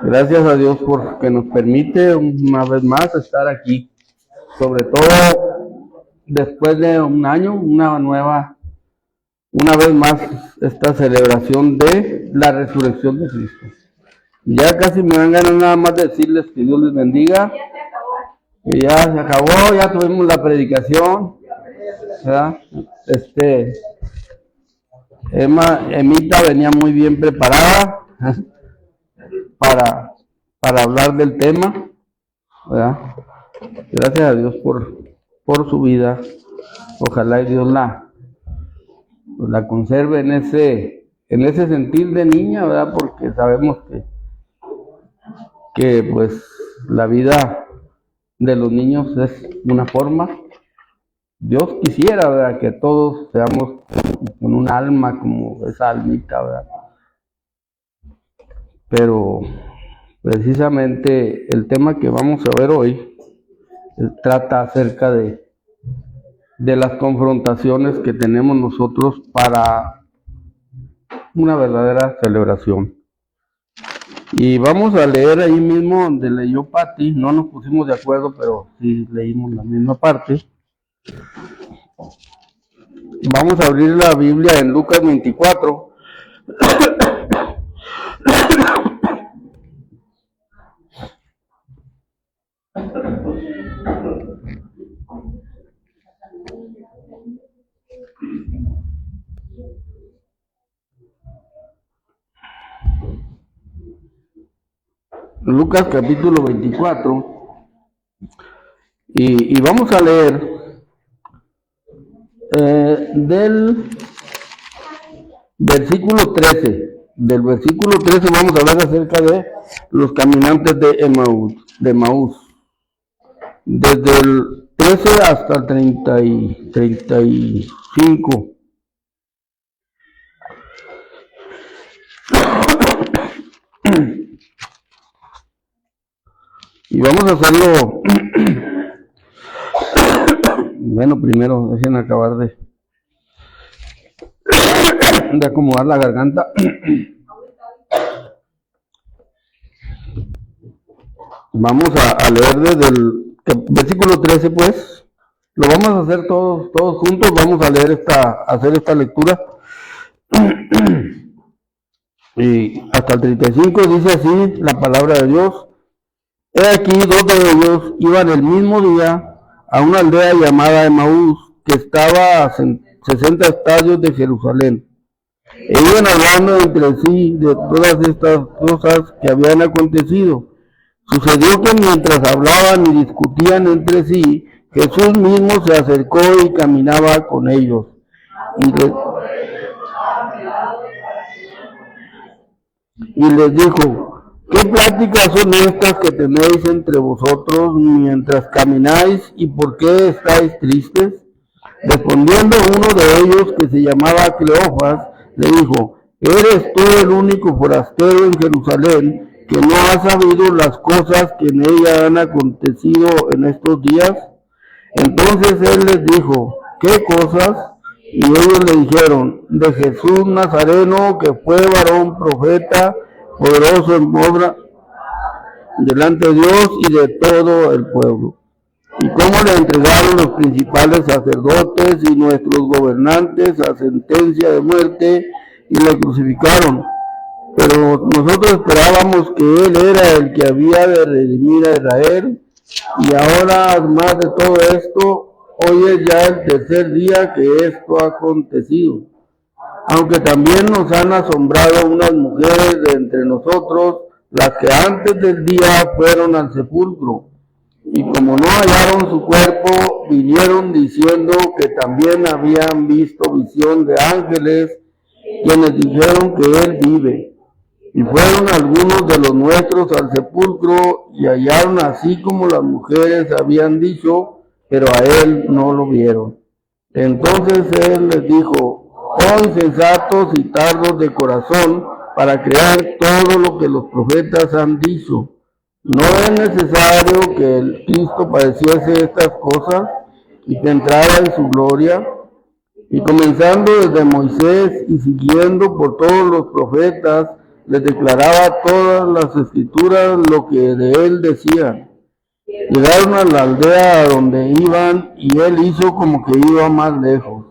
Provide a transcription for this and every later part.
Gracias a Dios porque nos permite una vez más estar aquí, sobre todo después de un año, una vez más esta celebración de la resurrección de Cristo. Ya casi me dan ganas nada más de decirles que Dios les bendiga, que ya se acabó, ya tuvimos la predicación, ¿verdad? Emita venía muy bien preparada para hablar del tema, ¿verdad? Gracias a Dios por su vida. Ojalá y Dios la conserve en ese sentir de niña, ¿verdad? Porque sabemos que pues la vida de los niños es una forma. Dios quisiera, ¿verdad?, que todos seamos con un alma como esa almita, ¿verdad? Pero precisamente el tema que vamos a ver hoy trata acerca de las confrontaciones que tenemos nosotros para una verdadera celebración. Y vamos a leer ahí mismo donde leyó Patti. No nos pusimos de acuerdo, pero sí leímos la misma parte. Vamos a abrir la Biblia en Lucas 24. Lucas capítulo 24. Y vamos a leer del versículo 13. Del versículo 13 vamos a hablar acerca de los caminantes de Emaús. Desde el 13 hasta el 35. Y vamos a hacerlo. Bueno, primero dejen acabar de acomodar la garganta. Vamos a leer desde el versículo 13, pues. Lo vamos a hacer todos juntos. Vamos a leer hacer esta lectura. Y hasta el 35 dice así la palabra de Dios. He aquí, dos de ellos iban el mismo día a una aldea llamada Emaús, que estaba a 60 estadios de Jerusalén. E iban hablando entre sí de todas estas cosas que habían acontecido. Sucedió que mientras hablaban y discutían entre sí, Jesús mismo se acercó y caminaba con ellos. Y les dijo: ¿qué pláticas son estas que tenéis entre vosotros mientras camináis, y por qué estáis tristes? Respondiendo uno de ellos, que se llamaba Cleofas, le dijo: ¿eres tú el único forastero en Jerusalén que no ha sabido las cosas que en ella han acontecido en estos días? Entonces él les dijo: ¿qué cosas? Y ellos le dijeron: de Jesús Nazareno, que fue varón profeta, poderoso en obra delante de Dios y de todo el pueblo, y cómo le entregaron los principales sacerdotes y nuestros gobernantes a sentencia de muerte y le crucificaron. Pero nosotros esperábamos que él era el que había de redimir a Israel, y ahora, además de todo esto, hoy es ya el tercer día que esto ha acontecido. Aunque también nos han asombrado unas mujeres de entre nosotros, las que antes del día fueron al sepulcro, y como no hallaron su cuerpo, vinieron diciendo que también habían visto visión de ángeles, quienes dijeron que él vive. Y fueron algunos de los nuestros al sepulcro, y hallaron así como las mujeres habían dicho, pero a él no lo vieron. Entonces él les dijo: oh insensatos y tardos de corazón, para creer todo lo que los profetas han dicho. ¿No es necesario que el Cristo padeciese estas cosas y que entrara en su gloria? Y comenzando desde Moisés y siguiendo por todos los profetas, les declaraba todas las escrituras lo que de él decían. Llegaron a la aldea a donde iban y él hizo como que iba más lejos.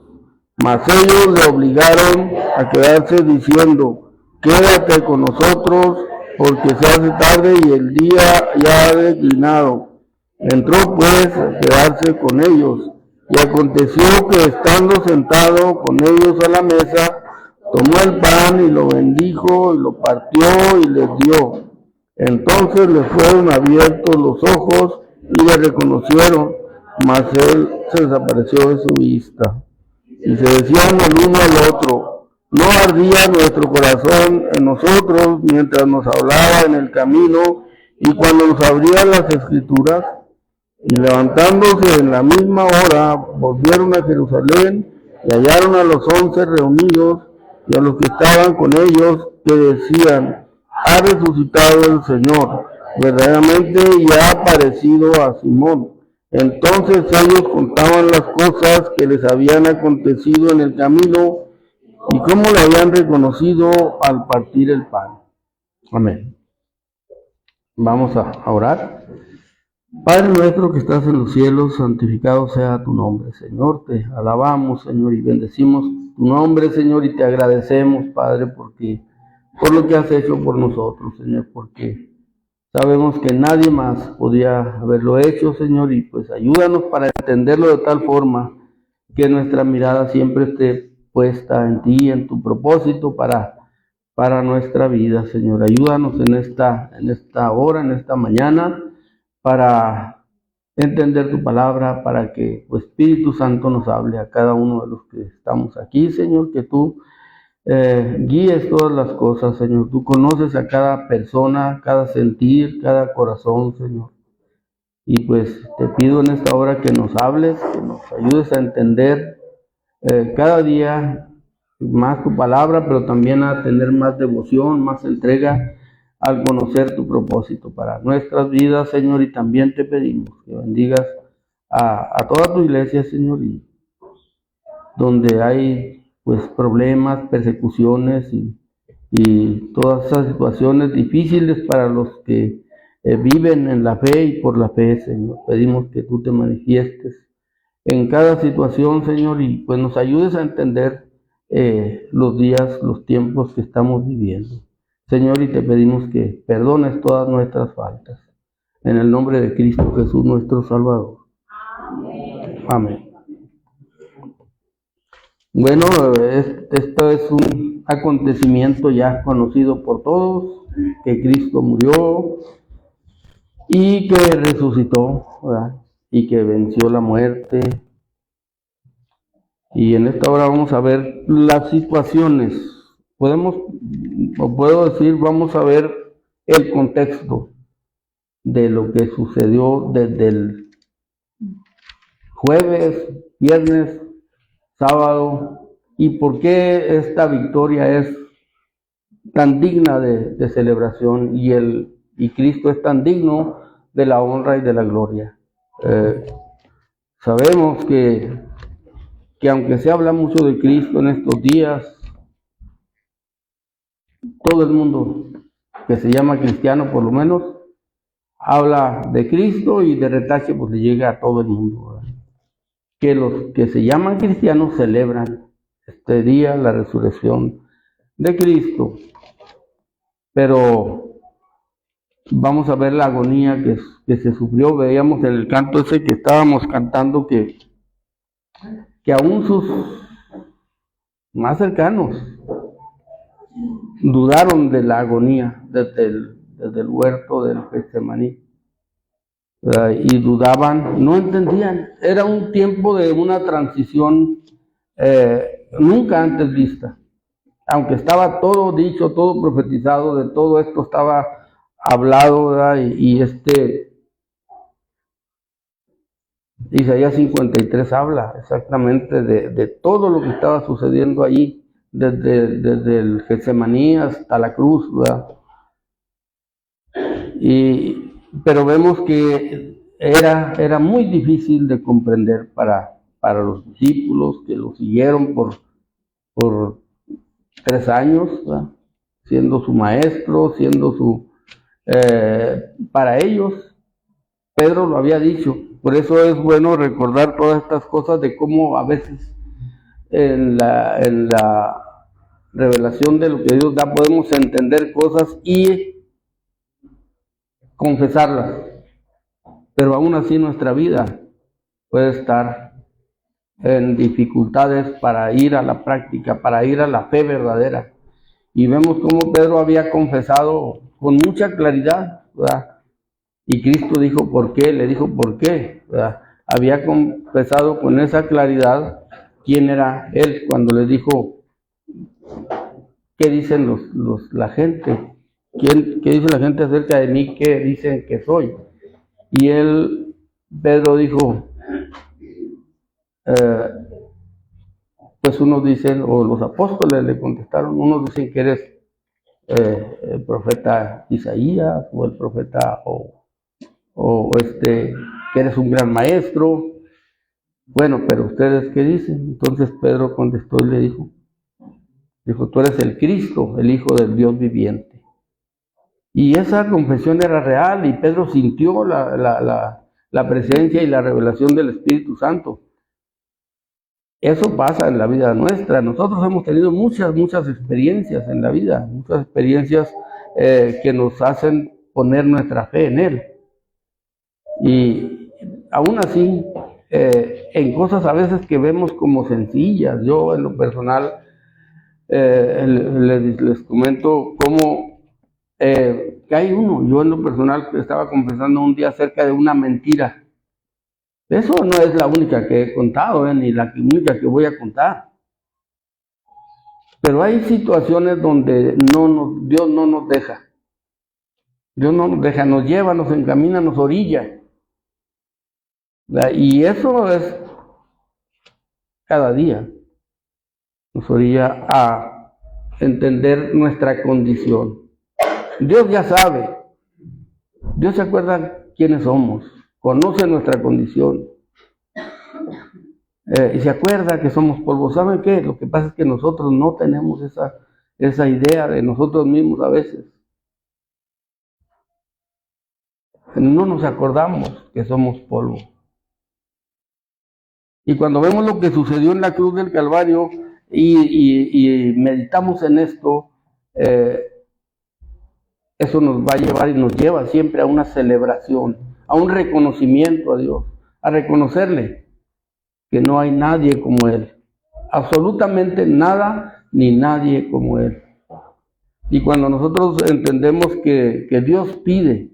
Mas ellos le obligaron a quedarse diciendo, quédate con nosotros porque se hace tarde y el día ya ha declinado. Entró pues a quedarse con ellos. Y aconteció que estando sentado con ellos a la mesa, tomó el pan y lo bendijo y lo partió y les dio. Entonces les fueron abiertos los ojos y le reconocieron, mas él se desapareció de su vista. Y se decían el uno al otro, ¿no ardía nuestro corazón en nosotros mientras nos hablaba en el camino y cuando nos abría las escrituras? Y levantándose en la misma hora, volvieron a Jerusalén y hallaron a los 11 reunidos y a los que estaban con ellos, que decían, ha resucitado el Señor, verdaderamente y ha aparecido a Simón. Entonces ellos contaban las cosas que les habían acontecido en el camino y cómo le habían reconocido al partir el pan. Amén. Vamos a orar. Padre nuestro que estás en los cielos, santificado sea tu nombre, Señor. Te alabamos, Señor, y bendecimos tu nombre, Señor, y te agradecemos, Padre, por lo que has hecho por nosotros, Señor, porque sabemos que nadie más podía haberlo hecho, Señor, y pues ayúdanos para entenderlo de tal forma que nuestra mirada siempre esté puesta en ti, en tu propósito para nuestra vida, Señor. Ayúdanos en esta hora, en esta mañana, para entender tu palabra, para que tu Espíritu Santo nos hable a cada uno de los que estamos aquí, Señor, que tú guíes todas las cosas, Señor. Tú conoces a cada persona, cada sentir, cada corazón, Señor. Y pues te pido en esta hora que nos hables, que nos ayudes a entender cada día más tu palabra, pero también a tener más devoción, más entrega al conocer tu propósito para nuestras vidas, Señor. Y también te pedimos que bendigas a toda tu iglesia, Señor, y donde hay pues problemas, persecuciones y todas esas situaciones difíciles para los que viven en la fe y por la fe, Señor. Pedimos que tú te manifiestes en cada situación, Señor, y pues nos ayudes a entender los días, los tiempos que estamos viviendo, Señor, y te pedimos que perdones todas nuestras faltas. En el nombre de Cristo Jesús, nuestro Salvador. Amén. Amén. Bueno, esto es un acontecimiento ya conocido por todos, que Cristo murió y que resucitó, ¿verdad? Y que venció la muerte. Y en esta hora vamos a ver las situaciones. Puedo decir, vamos a ver el contexto de lo que sucedió desde el jueves, viernes, sábado, y por qué esta victoria es tan digna de celebración y Cristo es tan digno de la honra y de la gloria. Sabemos que aunque se habla mucho de Cristo en estos días, todo el mundo que se llama cristiano por lo menos habla de Cristo, y de retache pues le llega a todo el mundo, ¿verdad? Que los que se llaman cristianos celebran este día, la resurrección de Cristo, pero vamos a ver la agonía que se sufrió. Veíamos en el canto ese que estábamos cantando que aún sus más cercanos dudaron de la agonía desde el huerto del Getsemaní. Y dudaban, no entendían. Era un tiempo de una transición nunca antes vista. Aunque estaba todo dicho, todo profetizado, de todo esto estaba hablado, ¿verdad? Isaías 53 habla exactamente de todo lo que estaba sucediendo allí, desde el Getsemaní hasta la cruz, ¿verdad? Pero vemos que era muy difícil de comprender para los discípulos que lo siguieron por 3 años, ¿verdad? siendo su maestro, siendo su... para ellos, Pedro lo había dicho. Por eso es bueno recordar todas estas cosas de cómo a veces en la revelación de lo que Dios da podemos entender cosas y confesarlas, pero aún así nuestra vida puede estar en dificultades para ir a la práctica, para ir a la fe verdadera. Y vemos cómo Pedro había confesado con mucha claridad, ¿verdad? Y Cristo dijo por qué, le dijo por qué, ¿verdad? Había confesado con esa claridad quién era él cuando le dijo, ¿qué dicen la gente? ¿Qué dice la gente acerca de mí? ¿Qué dicen que soy? Y Pedro dijo, pues unos dicen, o los apóstoles le contestaron, unos dicen que eres el profeta Isaías, o el profeta, que eres un gran maestro. Bueno, pero ustedes ¿qué dicen? Entonces Pedro contestó y le dijo, tú eres el Cristo, el Hijo del Dios viviente. Y esa confesión era real, y Pedro sintió la presencia y la revelación del Espíritu Santo. Eso pasa en la vida nuestra. Nosotros hemos tenido muchas experiencias en la vida, muchas experiencias que nos hacen poner nuestra fe en Él. Y aún así, en cosas a veces que vemos como sencillas, yo en lo personal les comento cómo que hay yo en lo personal estaba confesando un día acerca de una mentira. Eso no es la única que he contado, ni la única que voy a contar. Pero hay situaciones donde Dios no nos deja. Dios no nos deja, nos lleva, nos encamina, nos orilla. Y eso es cada día. Nos orilla a entender nuestra condición. Dios ya sabe. Dios se acuerda quiénes somos. Conoce nuestra condición. Y se acuerda que somos polvo. ¿Saben qué? Lo que pasa es que nosotros no tenemos esa idea de nosotros mismos a veces. No nos acordamos que somos polvo. Y cuando vemos lo que sucedió en la cruz del Calvario y meditamos en esto, eso nos va a llevar y nos lleva siempre a una celebración, a un reconocimiento a Dios, a reconocerle que no hay nadie como Él, absolutamente nada ni nadie como Él. Y cuando nosotros entendemos que Dios pide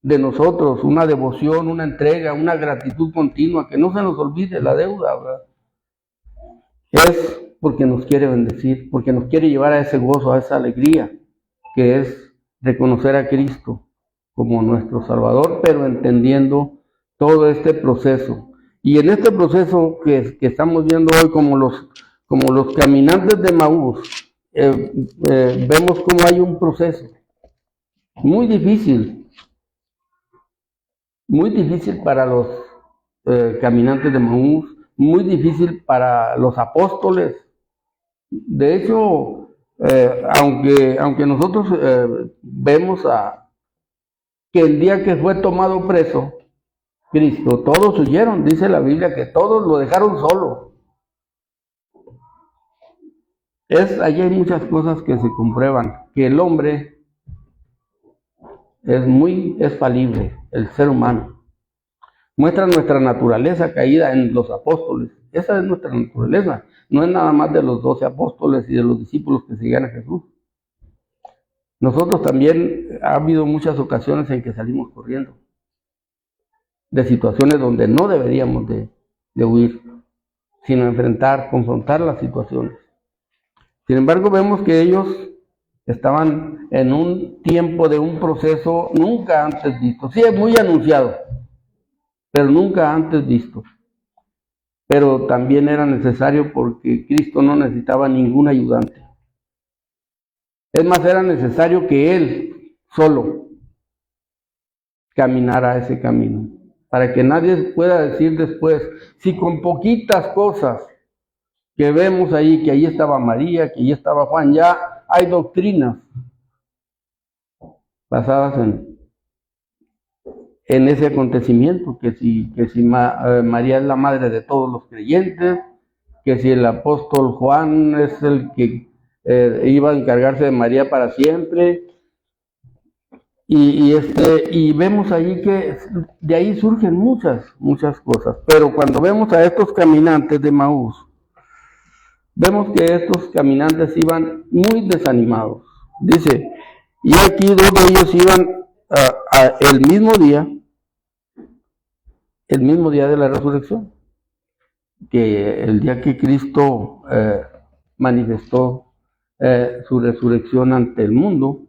de nosotros una devoción, una entrega, una gratitud continua, que no se nos olvide la deuda, ¿verdad? Es porque nos quiere bendecir, porque nos quiere llevar a ese gozo, a esa alegría, que es reconocer a Cristo como nuestro Salvador, pero entendiendo todo este proceso. Y en este proceso que estamos viendo hoy, como los caminantes de Maús, vemos cómo hay un proceso muy difícil para los caminantes de Maús, muy difícil para los apóstoles. De hecho, aunque nosotros vemos que el día que fue tomado preso Cristo, todos huyeron, dice la Biblia que todos lo dejaron solo. Allí hay muchas cosas que se comprueban, que el hombre es falible, el ser humano. Muestra nuestra naturaleza caída en los apóstoles. Esa es nuestra naturaleza. No es nada más de los 12 apóstoles y de los discípulos que seguían a Jesús. Nosotros también ha habido muchas ocasiones en que salimos corriendo de situaciones donde no deberíamos de huir, sino enfrentar, confrontar las situaciones. Sin embargo, vemos que ellos estaban en un tiempo de un proceso nunca antes visto. Sí, es muy anunciado, pero nunca antes visto. Pero también era necesario porque Cristo no necesitaba ningún ayudante. Es más, era necesario que Él solo caminara ese camino, para que nadie pueda decir después, si con poquitas cosas que vemos ahí, que ahí estaba María, que ahí estaba Juan, ya hay doctrinas basadas en ese acontecimiento, que si María es la madre de todos los creyentes, que si el apóstol Juan es el que iba a encargarse de María para siempre, y vemos ahí que de ahí surgen muchas cosas. Pero cuando vemos a estos caminantes de Emaús, vemos que estos caminantes iban muy desanimados. Dice, y aquí dos de ellos iban el mismo día de la resurrección, que el día que Cristo manifestó su resurrección ante el mundo.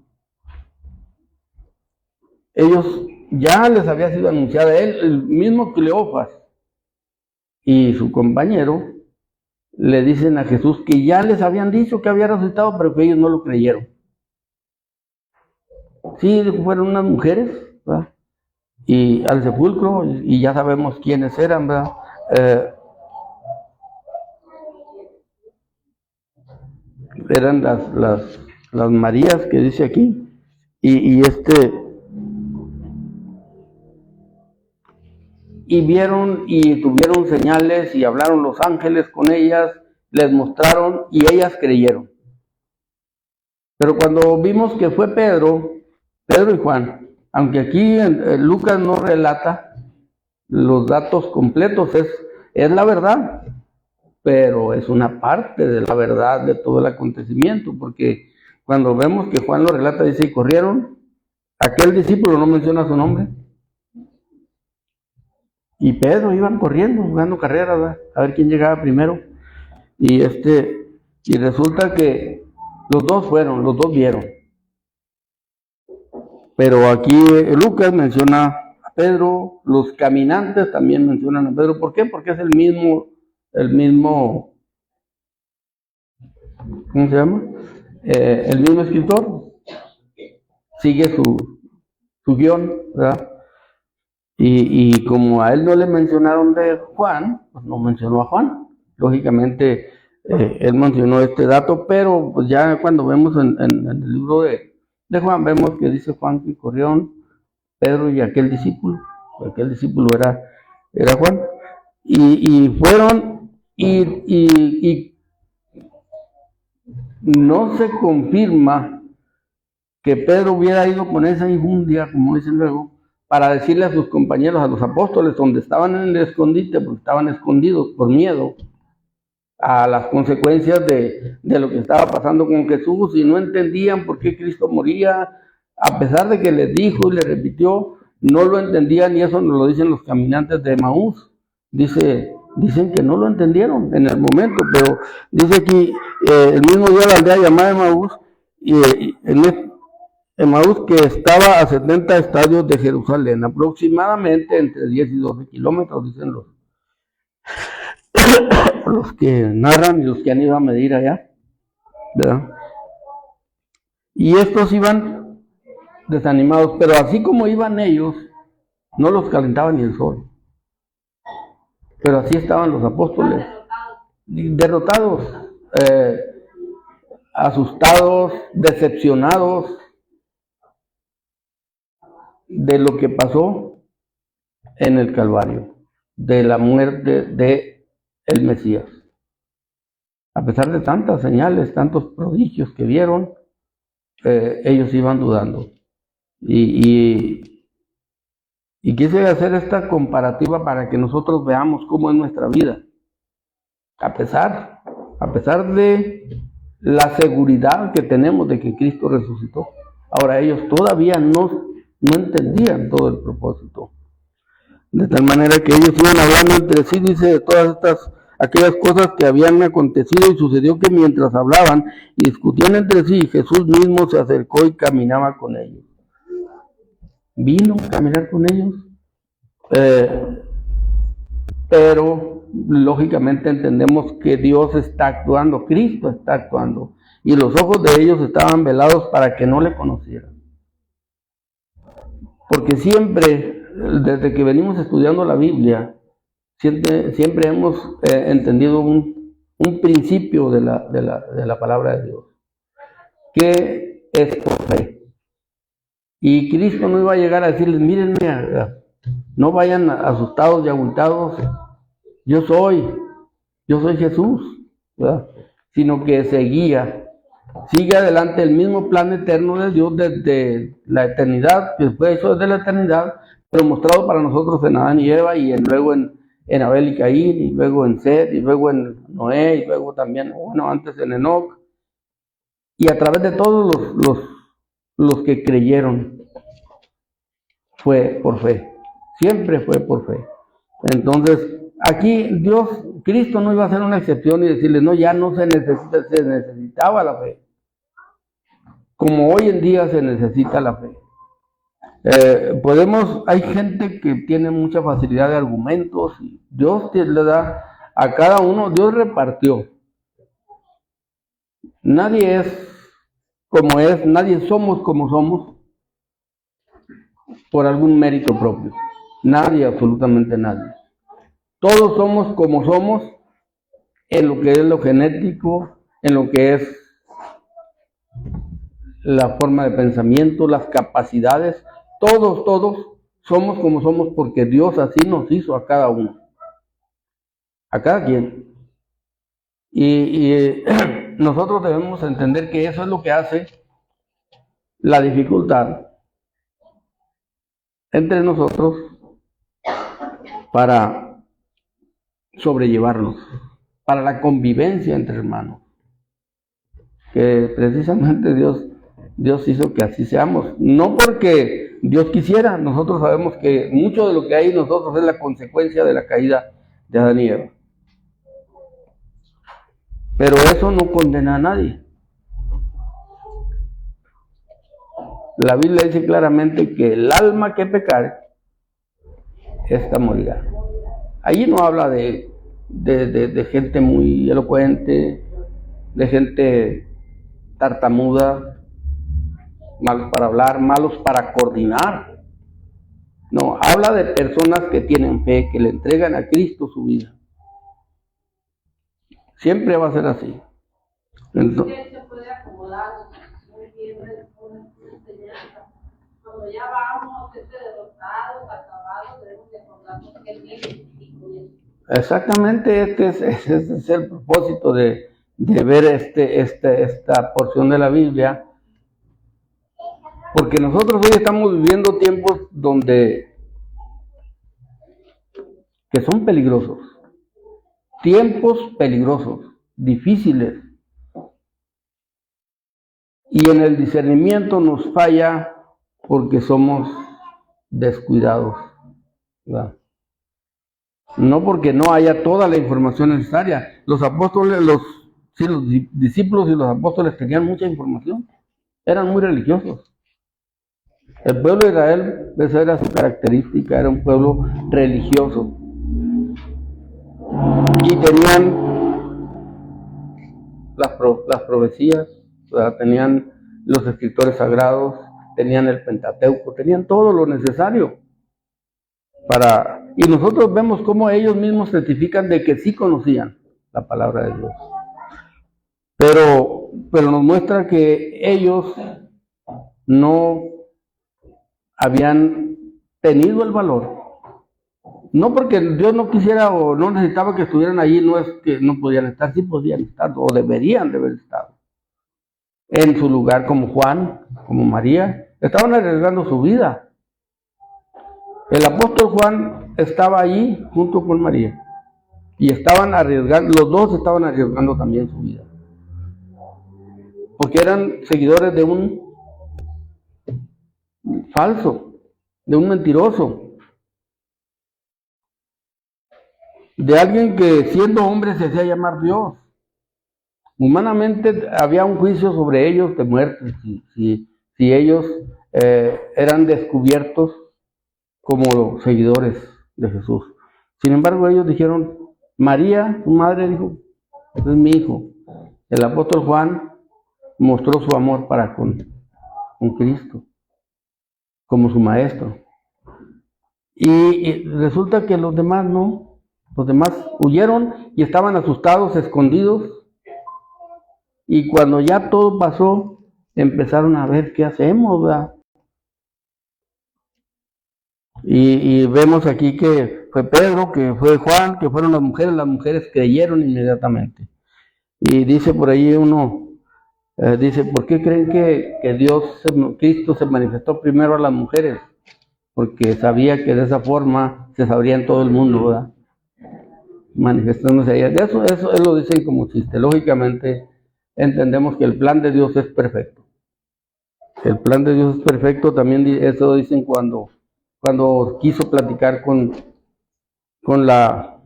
Ellos ya les había sido anunciada, el mismo Cleofas y su compañero le dicen a Jesús que ya les habían dicho que había resucitado, pero que ellos no lo creyeron. Sí, fueron unas mujeres, ¿verdad? Y al sepulcro, y ya sabemos quiénes eran, ¿verdad? Eran las Marías que dice aquí, y vieron y tuvieron señales y hablaron los ángeles con ellas, les mostraron y ellas creyeron. Pero cuando vimos que fue Pedro y Juan, aunque aquí Lucas no relata los datos completos, es la verdad, pero es una parte de la verdad de todo el acontecimiento, porque cuando vemos que Juan lo relata, dice, y corrieron, aquel discípulo no menciona su nombre, y Pedro iban corriendo, jugando carreras, ¿verdad? A ver quién llegaba primero, y resulta que los dos vieron. Pero aquí Lucas menciona a Pedro, los caminantes también mencionan a Pedro. ¿Por qué? Porque es el mismo, ¿cómo se llama? El mismo escritor. Sigue su guión, ¿verdad? Y como a él no le mencionaron de Juan, pues no mencionó a Juan. Lógicamente, él mencionó este dato, pero pues ya cuando vemos en el libro de Juan, vemos que dice Juan que corrieron Pedro y aquel discípulo era Juan, y fueron, y no se confirma que Pedro hubiera ido con esa injundia, como dicen luego, para decirle a sus compañeros, a los apóstoles, donde estaban en el escondite, porque estaban escondidos por miedo a las consecuencias de lo que estaba pasando con Jesús, y no entendían por qué Cristo moría, a pesar de que les dijo y les repitió, no lo entendían, y eso nos lo dicen los caminantes de Emaús. Dicen que no lo entendieron en el momento, pero dice aquí, el mismo día de la aldea llamada Emaús, Emaús, que estaba a 70 estadios de Jerusalén, aproximadamente entre 10 y 12 kilómetros, dicen los que narran y los que han ido a medir allá, ¿verdad? Y estos iban desanimados, pero así como iban ellos, no los calentaba ni el sol. Pero así estaban los apóstoles, derrotados, asustados, decepcionados de lo que pasó en el Calvario, de la muerte de el Mesías. A pesar de tantas señales, tantos prodigios que vieron, ellos iban dudando. Y quise hacer esta comparativa para que nosotros veamos cómo es nuestra vida. A pesar de la seguridad que tenemos de que Cristo resucitó. Ahora ellos todavía no entendían todo el propósito. De tal manera que ellos iban hablando entre sí, dice, de todas aquellas cosas que habían acontecido, y sucedió que mientras hablaban y discutían entre sí, Jesús mismo se acercó y caminaba con ellos. Vino a caminar con ellos, pero lógicamente entendemos que Dios está actuando, Cristo está actuando, y los ojos de ellos estaban velados para que no le conocieran. Porque siempre, desde que venimos estudiando la Biblia, siempre hemos entendido un principio de la palabra de Dios, que es por fe. Y Cristo no iba a llegar a decirles, miren, no vayan asustados y abultados, yo soy Jesús, ¿verdad? Sino que sigue adelante el mismo plan eterno de Dios desde la eternidad, que fue hecho desde la eternidad, pero mostrado para nosotros en Adán y Eva, y luego en Abel y Caín, y luego en Seth, y luego en Noé, y luego también, bueno, antes en Enoc, y a través de todos los que creyeron, fue por fe, siempre fue por fe. Entonces, aquí Cristo no iba a hacer una excepción y decirle, no, ya no se necesitaba la fe, como hoy en día se necesita la fe. Hay gente que tiene mucha facilidad de argumentos, y Dios le da a cada uno, Dios repartió. Nadie es como es, nadie somos como somos por algún mérito propio. Nadie, absolutamente nadie. Todos somos como somos en lo que es lo genético, en lo que es la forma de pensamiento, las capacidades. Todos somos como somos porque Dios así nos hizo a cada uno, a cada quien. Y nosotros debemos entender que eso es lo que hace la dificultad entre nosotros para sobrellevarnos, para la convivencia entre hermanos, que precisamente Dios hizo que así seamos, no porque Dios quisiera. Nosotros sabemos que mucho de lo que hay en nosotros es la consecuencia de la caída de Adán y Eva, pero eso no condena a nadie. La Biblia dice claramente que el alma que pecare, esta morirá. Allí no habla de gente muy elocuente, de gente tartamuda, malos para hablar, malos para coordinar. No, habla de personas que tienen fe, que le entregan a Cristo su vida. Siempre va a ser así. Entonces, se puede acomodar muy bien una enseñanza. Cuando ya vamos derrotados, acabados, debemos de acordarnos que Él vive y con eso. Exactamente, ese es el propósito de ver esta porción de la Biblia, porque nosotros hoy estamos viviendo tiempos que son peligrosos, tiempos peligrosos, difíciles, y en el discernimiento nos falla porque somos descuidados, ¿verdad? No porque no haya toda la información necesaria. Los apóstoles, los discípulos y los apóstoles tenían mucha información, eran muy religiosos. El pueblo de Israel, esa era su característica, era un pueblo religioso. Y tenían las profecías, tenían los escritores sagrados, tenían el Pentateuco, tenían todo lo necesario y nosotros vemos cómo ellos mismos certifican de que sí conocían la palabra de Dios. Pero nos muestra que ellos no habían tenido el valor. No porque Dios no quisiera o no necesitaba que estuvieran allí, no es que no podían estar, sí podían estar, o deberían de haber estado en su lugar, como Juan, como María, estaban arriesgando su vida. El apóstol Juan estaba allí junto con María y estaban arriesgando, los dos estaban arriesgando también su vida, porque eran seguidores de un falso, de un mentiroso, de alguien que siendo hombre se hacía llamar Dios. Humanamente había un juicio sobre ellos de muerte si ellos eran descubiertos como seguidores de Jesús. Sin embargo, ellos dijeron, María, su madre, dijo, ese es mi hijo. El apóstol Juan mostró su amor para con Cristo, como su maestro. Y resulta que los demás no, los demás huyeron y estaban asustados, escondidos. Y cuando ya todo pasó, empezaron a ver qué hacemos, ¿verdad? Y vemos aquí que fue Pedro, que fue Juan, que fueron las mujeres creyeron inmediatamente. Y dice por ahí uno, dice, ¿por qué creen que Cristo se manifestó primero a las mujeres? Porque sabía que de esa forma se sabría en todo el mundo, ¿verdad? Manifestándose a ellas. Eso lo dicen como chiste. Lógicamente entendemos que el plan de Dios es perfecto. El plan de Dios es perfecto, también eso lo dicen cuando quiso platicar con la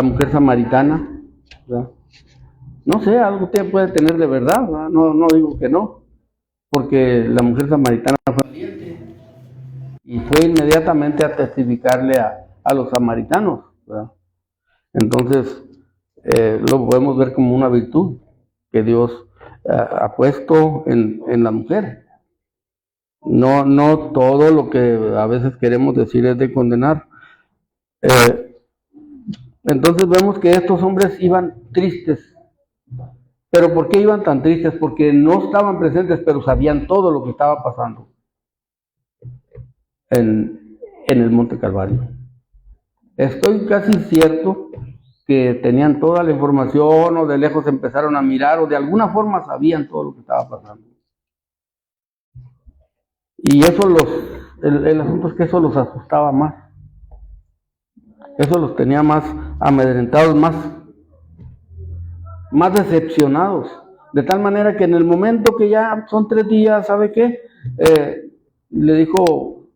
mujer samaritana, ¿verdad? No sé, algo usted puede tener de verdad, ¿verdad? No digo que no, porque la mujer samaritana fue valiente y fue inmediatamente a testificarle a los samaritanos, ¿verdad? Entonces, lo podemos ver como una virtud que Dios ha puesto en la mujer. No todo lo que a veces queremos decir es de condenar. Entonces vemos que estos hombres iban tristes. ¿Pero por qué iban tan tristes? Porque no estaban presentes, pero sabían todo lo que estaba pasando en el Monte Calvario. Estoy casi cierto que tenían toda la información, o de lejos empezaron a mirar, o de alguna forma sabían todo lo que estaba pasando. Y eso el asunto es que eso los asustaba más. Eso los tenía más amedrentados, más decepcionados. De tal manera que en el momento que ya son 3 días, ¿sabe qué? Le dijo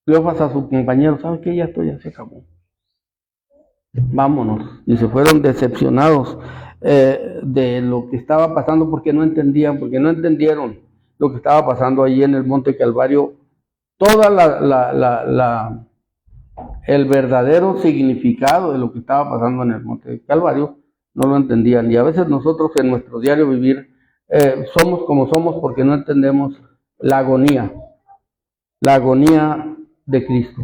Cleofas a su compañero, ¿sabe qué? Ya se acabó. Vámonos. Y se fueron decepcionados de lo que estaba pasando porque no entendieron lo que estaba pasando allí en el Monte Calvario. Toda el verdadero significado de lo que estaba pasando en el Monte Calvario no lo entendían. Y a veces nosotros en nuestro diario vivir somos como somos porque no entendemos la agonía de Cristo.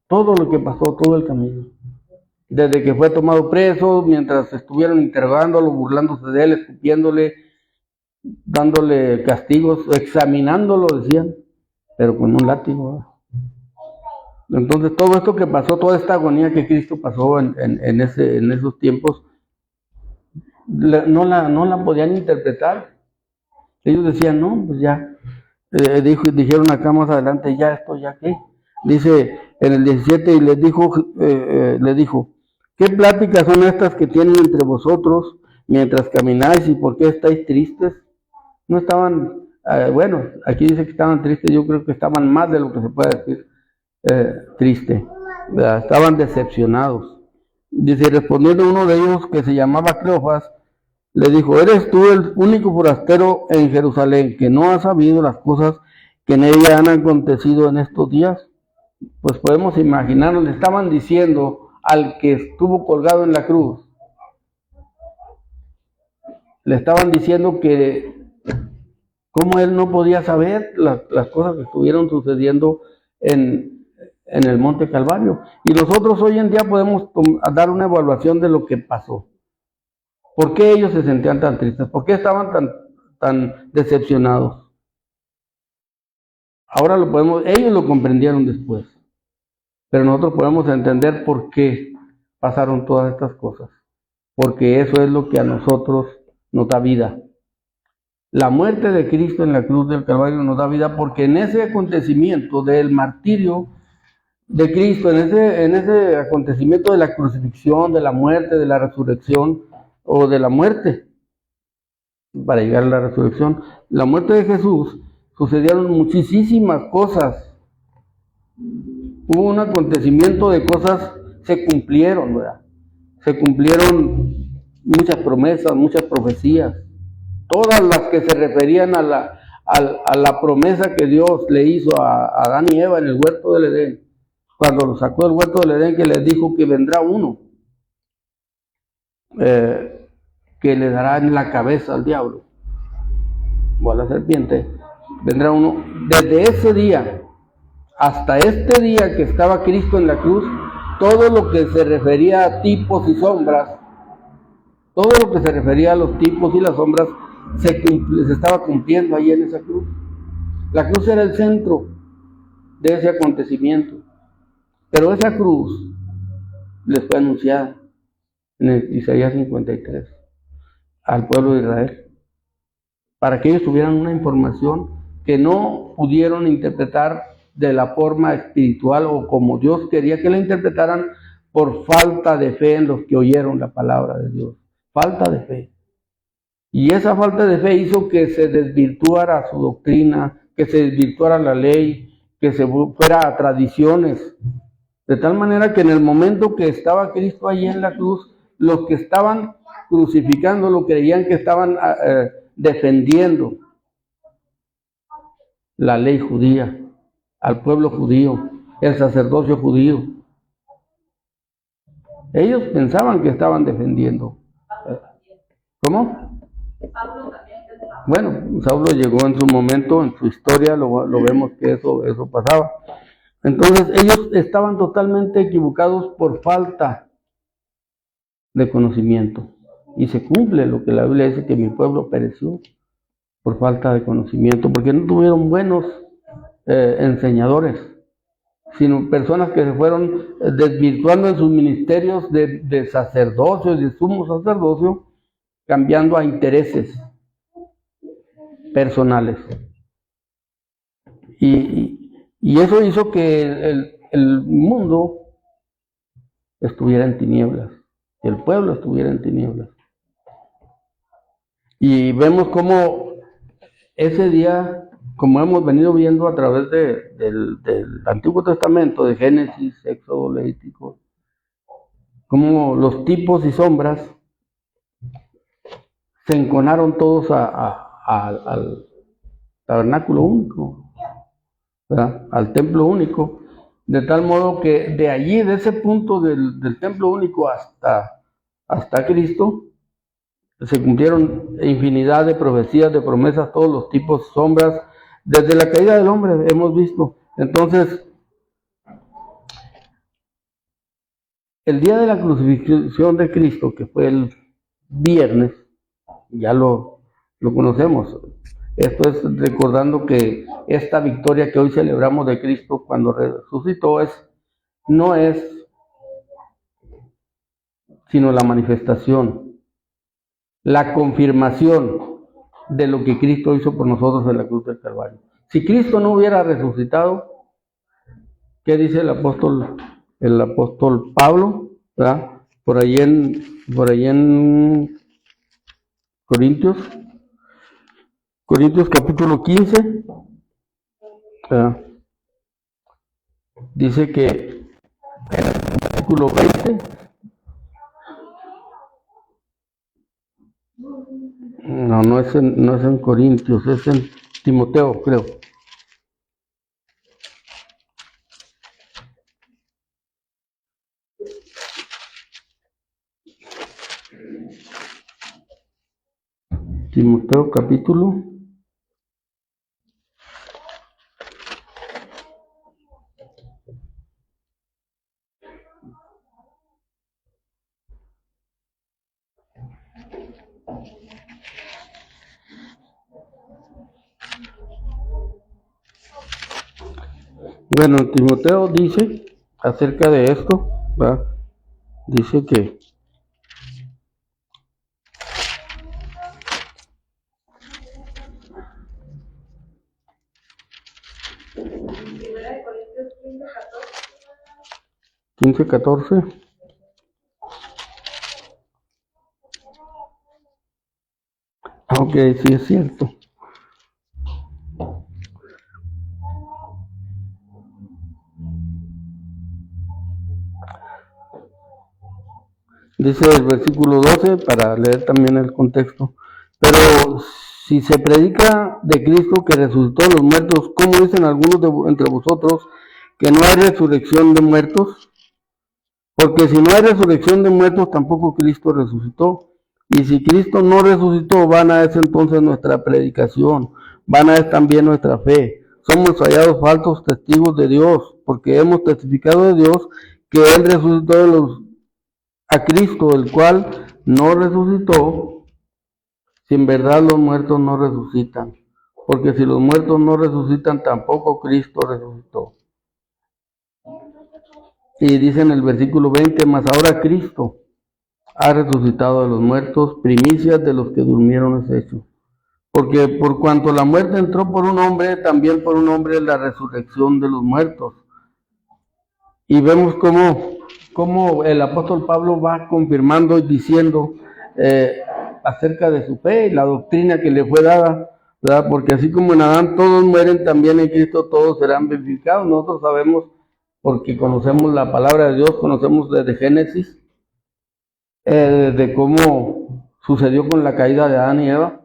Todo lo que pasó, todo el camino. Desde que fue tomado preso, mientras estuvieron interrogándolo, burlándose de él, escupiéndole, dándole castigos, examinándolo, decían, pero con un látigo, ¿verdad? Entonces todo esto que pasó, toda esta agonía que Cristo pasó en esos tiempos, no la podían interpretar. Ellos decían, no, pues ya, dijeron acá más adelante, ya esto, ya qué. Dice en el 17, y les dijo, ¿qué pláticas son estas que tienen entre vosotros mientras camináis, y por qué estáis tristes? No estaban, bueno, aquí dice que estaban tristes, yo creo que estaban más de lo que se puede decir triste, ¿verdad? Estaban decepcionados. Dice, respondiendo uno de ellos, que se llamaba Cleofas, le dijo, ¿eres tú el único forastero en Jerusalén que no ha sabido las cosas que en ella han acontecido en estos días? Pues podemos imaginarnos, le estaban diciendo al que estuvo colgado en la cruz, le estaban diciendo que cómo él no podía saber las cosas que estuvieron sucediendo en el Monte Calvario. Y nosotros hoy en día podemos dar una evaluación de lo que pasó. ¿Por qué ellos se sentían tan tristes? ¿Por qué estaban tan decepcionados? Ahora ellos lo comprendieron después. Pero nosotros podemos entender por qué pasaron todas estas cosas. Porque eso es lo que a nosotros nos da vida. La muerte de Cristo en la cruz del Calvario nos da vida porque en ese acontecimiento del martirio de Cristo, en ese acontecimiento de la crucifixión, de la muerte, de la resurrección, o de la muerte, para llegar a la resurrección, la muerte de Jesús, sucedieron muchísimas cosas. Hubo un acontecimiento de cosas, se cumplieron, ¿verdad? Se cumplieron muchas promesas, muchas profecías, todas las que se referían a la promesa que Dios le hizo a Adán y Eva en el huerto del Edén, cuando los sacó del huerto del Edén, que les dijo que vendrá uno que le dará en la cabeza al diablo o a la serpiente. Vendrá uno. Desde ese día hasta este día que estaba Cristo en la cruz, todo lo que se refería a tipos y sombras, todo lo que se refería a los tipos y las sombras se estaba cumpliendo ahí en esa cruz. La cruz era el centro, de ese acontecimiento. Pero esa cruz les fue anunciada en el Isaías 53 al pueblo de Israel, para que ellos tuvieran una información que no pudieron interpretar de la forma espiritual o como Dios quería que la interpretaran, por falta de fe en los que oyeron la palabra de Dios. Falta de fe. Y esa falta de fe hizo que se desvirtuara su doctrina, que se desvirtuara la ley, que se fuera a tradiciones. De tal manera que en el momento que estaba Cristo allí en la cruz, los que estaban crucificando lo creían que estaban defendiendo la ley judía, al pueblo judío, el sacerdocio judío. Ellos pensaban que estaban defendiendo. ¿Cómo? Bueno, Saulo llegó en su momento, en su historia, lo vemos que eso pasaba. Entonces ellos estaban totalmente equivocados por falta de conocimiento. Y se cumple lo que la Biblia dice, que mi pueblo pereció por falta de conocimiento, porque no tuvieron buenos enseñadores, sino personas que se fueron desvirtuando en sus ministerios de sacerdocio y de sumo sacerdocio, cambiando a intereses personales. Y eso hizo que el mundo estuviera en tinieblas, que el pueblo estuviera en tinieblas. Y vemos cómo ese día, como hemos venido viendo a través del Antiguo Testamento, de Génesis, Éxodo, Levítico, cómo los tipos y sombras se enconaron todos al tabernáculo único, ¿verdad? Al templo único, de tal modo que de allí, de ese punto del templo único hasta Cristo, se cumplieron infinidad de profecías, de promesas, todos los tipos, sombras, desde la caída del hombre hemos visto. Entonces, el día de la crucifixión de Cristo, que fue el viernes, ya lo conocemos. Esto es recordando que esta victoria que hoy celebramos de Cristo cuando resucitó no es sino la manifestación, la confirmación de lo que Cristo hizo por nosotros en la cruz del Calvario. Si Cristo no hubiera resucitado, ¿qué dice el apóstol Pablo? ¿Verdad? Por ahí en Corintios capítulo 15, ¿verdad? Dice que en el versículo 20, no es en Corintios, es en Timoteo, creo. Timoteo capítulo 1. Timoteo dice acerca de esto, ¿verdad? Dice que Corintios 15:14. Ok, sí es cierto. Dice el versículo 12, para leer también el contexto. Pero si se predica de Cristo que resucitó de los muertos, ¿cómo dicen algunos entre vosotros que no hay resurrección de muertos? Porque si no hay resurrección de muertos, tampoco Cristo resucitó. Y si Cristo no resucitó, vana es entonces nuestra predicación, vana es también nuestra fe. Somos hallados falsos testigos de Dios, porque hemos testificado de Dios que Él resucitó a Cristo, el cual no resucitó, si en verdad los muertos no resucitan. Porque si los muertos no resucitan, tampoco Cristo resucitó. Y dice en el versículo 20, mas ahora Cristo ha resucitado de los muertos, primicias de los que durmieron es hecho. Porque por cuanto la muerte entró por un hombre, también por un hombre la resurrección de los muertos. Y vemos cómo el apóstol Pablo va confirmando y diciendo acerca de su fe y la doctrina que le fue dada, ¿verdad? Porque así como en Adán todos mueren, también en Cristo todos serán vivificados. Nosotros sabemos, porque conocemos la palabra de Dios, conocemos desde Génesis, de cómo sucedió con la caída de Adán y Eva.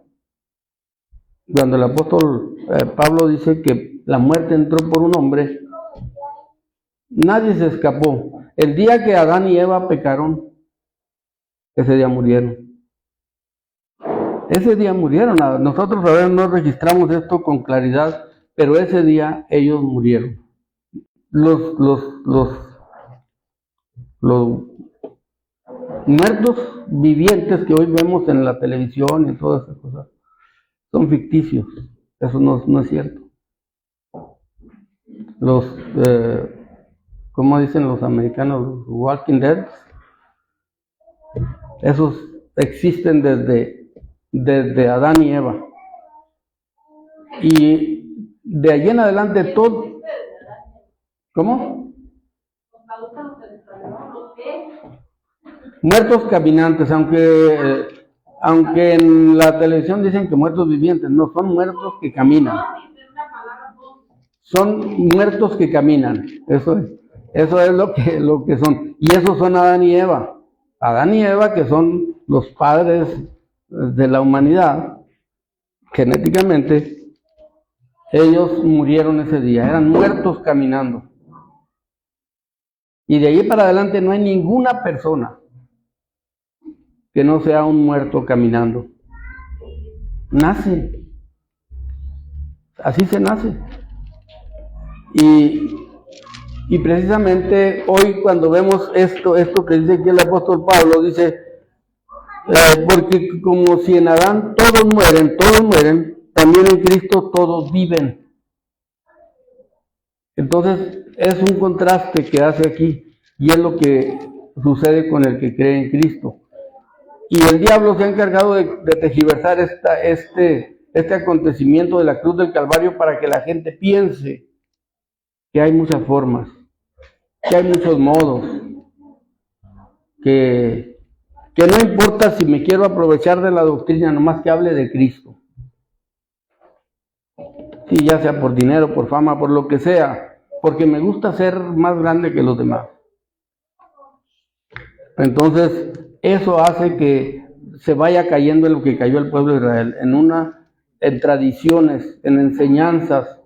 Cuando el apóstol Pablo dice que la muerte entró por un hombre, nadie se escapó. El día que Adán y Eva pecaron, ese día murieron. Ese día murieron. Nosotros a veces no registramos esto con claridad, pero ese día ellos murieron. Los muertos vivientes que hoy vemos en la televisión y todas esas cosas son ficticios. Eso no es cierto. ¿Cómo dicen los americanos? Los Walking Dead. Esos existen desde Adán y Eva. Y de allí en adelante todo. ¿Cómo? Muertos caminantes, aunque en la televisión dicen que muertos vivientes, no, son muertos que caminan. Son muertos que caminan, eso es lo que son. Y esos son Adán y Eva. Adán y Eva, que son los padres de la humanidad, genéticamente, ellos murieron ese día, eran muertos caminando. Y de ahí para adelante no hay ninguna persona que no sea un muerto caminando. Nace. Así se nace. Y precisamente hoy cuando vemos esto que dice aquí el apóstol Pablo, dice, porque como si en Adán todos mueren, también en Cristo todos viven. Entonces es un contraste que hace aquí, y es lo que sucede con el que cree en Cristo. Y el diablo se ha encargado de tergiversar este acontecimiento de la cruz del Calvario para que la gente piense que hay muchas formas, que hay muchos modos, que no importa si me quiero aprovechar de la doctrina, nomás que hable de Cristo. Sí, ya sea por dinero, por fama, por lo que sea, porque me gusta ser más grande que los demás. Entonces, eso hace que se vaya cayendo en lo que cayó el pueblo de Israel, en tradiciones, en enseñanzas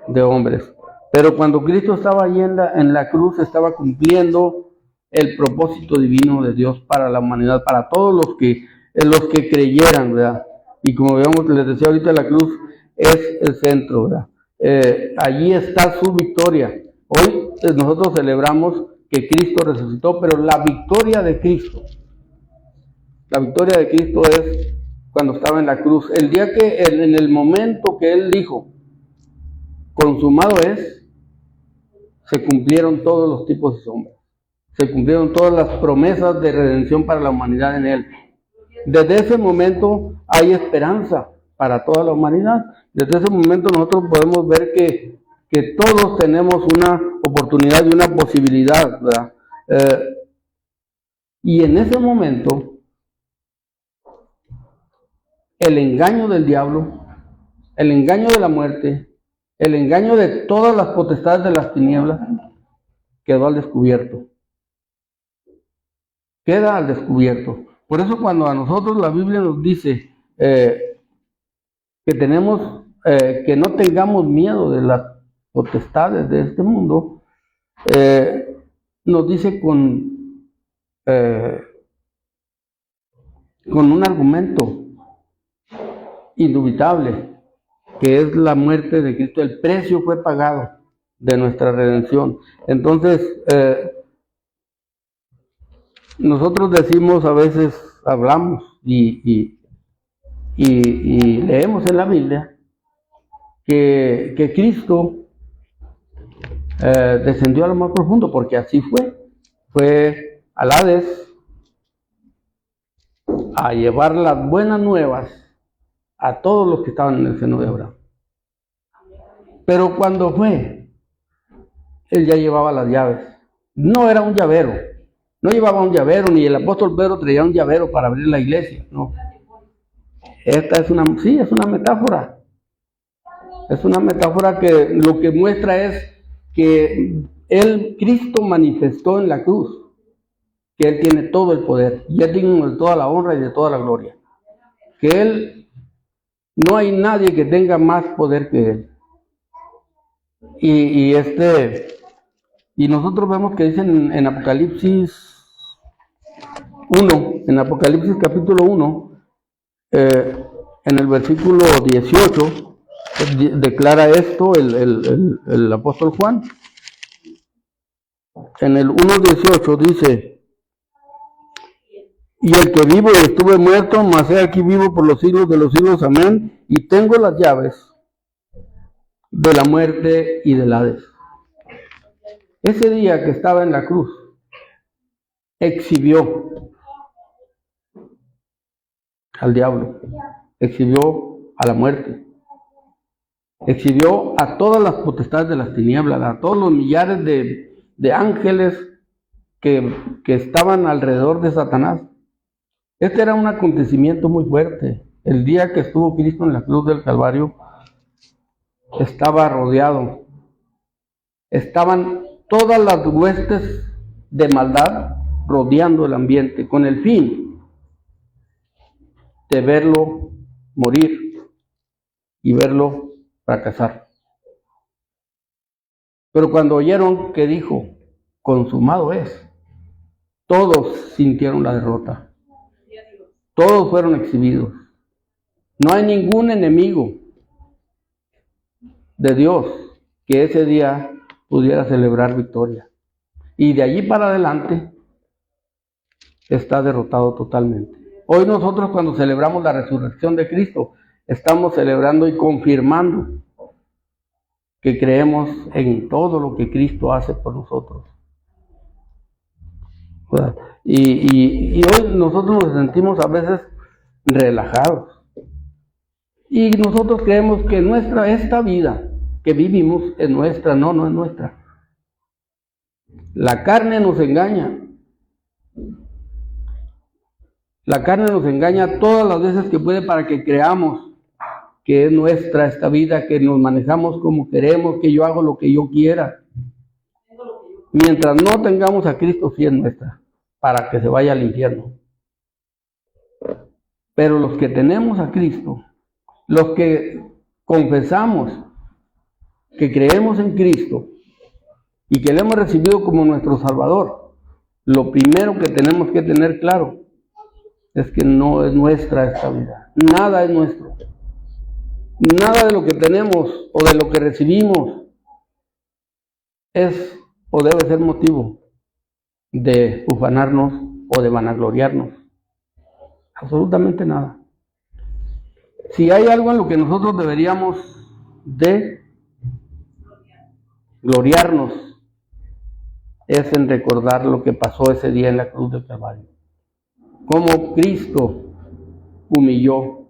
de hombres. Pero cuando Cristo estaba allí en la cruz, estaba cumpliendo el propósito divino de Dios para la humanidad, para todos los que creyeran, ¿verdad? Y como veamos, les decía ahorita, la cruz es el centro, ¿verdad? Allí está su victoria. Hoy nosotros celebramos que Cristo resucitó, pero la victoria de Cristo es cuando estaba en la cruz. El día en el momento que Él dijo, consumado es, se cumplieron todos los tipos de sombras. Se cumplieron todas las promesas de redención para la humanidad en Él. Desde ese momento hay esperanza para toda la humanidad. Desde ese momento nosotros podemos ver que todos tenemos una oportunidad y una posibilidad, ¿verdad? Y en ese momento, el engaño del diablo, el engaño de la muerte, el engaño de todas las potestades de las tinieblas, quedó al descubierto. Queda al descubierto. Por eso cuando a nosotros la Biblia nos dice que tenemos, que no tengamos miedo de las potestades de este mundo, nos dice con un argumento indubitable, que es la muerte de Cristo. El precio fue pagado de nuestra redención. Entonces, nosotros decimos, a veces hablamos y leemos en la Biblia que Cristo descendió a lo más profundo, porque así fue al Hades a llevar las buenas nuevas a todos los que estaban en el seno de Abraham. Pero cuando fue, él ya llevaba las llaves. No era un llavero, no llevaba un llavero, ni el apóstol Pedro traía un llavero para abrir la iglesia, no. Esta es una metáfora. Es una metáfora que lo que muestra es que Cristo manifestó en la cruz que Él tiene todo el poder y es digno de toda la honra y de toda la gloria. Que Él, no hay nadie que tenga más poder que Él. Y nosotros vemos que dicen en Apocalipsis 1, en Apocalipsis capítulo 1, en el versículo 18, declara esto el apóstol Juan. En el 1:18 dice: y el que vivo y estuve muerto, mas he aquí vivo por los siglos de los siglos, amén, y tengo las llaves de la muerte y del Hades. Ese día que estaba en la cruz, exhibió al diablo, exhibió a la muerte, exhibió a todas las potestades de las tinieblas, a todos los millares de ángeles que estaban alrededor de Satanás. Este era un acontecimiento muy fuerte. El día que estuvo Cristo en la cruz del Calvario, estaba rodeado. Estaban todas las huestes de maldad rodeando el ambiente, con el fin de verlo morir y verlo fracasar. Pero cuando oyeron que dijo, consumado es, todos sintieron la derrota. Todos fueron exhibidos. No hay ningún enemigo de Dios que ese día pudiera celebrar victoria. Y de allí para adelante está derrotado totalmente. Hoy nosotros, cuando celebramos la resurrección de Cristo, estamos celebrando y confirmando que creemos en todo lo que Cristo hace por nosotros. Y hoy nosotros nos sentimos a veces relajados. Y nosotros creemos que esta vida que vivimos es nuestra. No es nuestra. La carne nos engaña. La carne nos engaña todas las veces que puede para que creamos que es nuestra esta vida, que nos manejamos como queremos, que yo hago lo que yo quiera. Mientras no tengamos a Cristo, sí es nuestra, para que se vaya al infierno. Pero los que tenemos a Cristo, los que confesamos que creemos en Cristo y que le hemos recibido como nuestro Salvador, lo primero que tenemos que tener claro es que no es nuestra esta vida. Nada es nuestro. Nada de lo que tenemos o de lo que recibimos es o debe ser motivo de ufanarnos o de vanagloriarnos. Absolutamente nada. Si hay algo en lo que nosotros deberíamos de gloriarnos, es en recordar lo que pasó ese día en la cruz del Calvario. Cómo Cristo humilló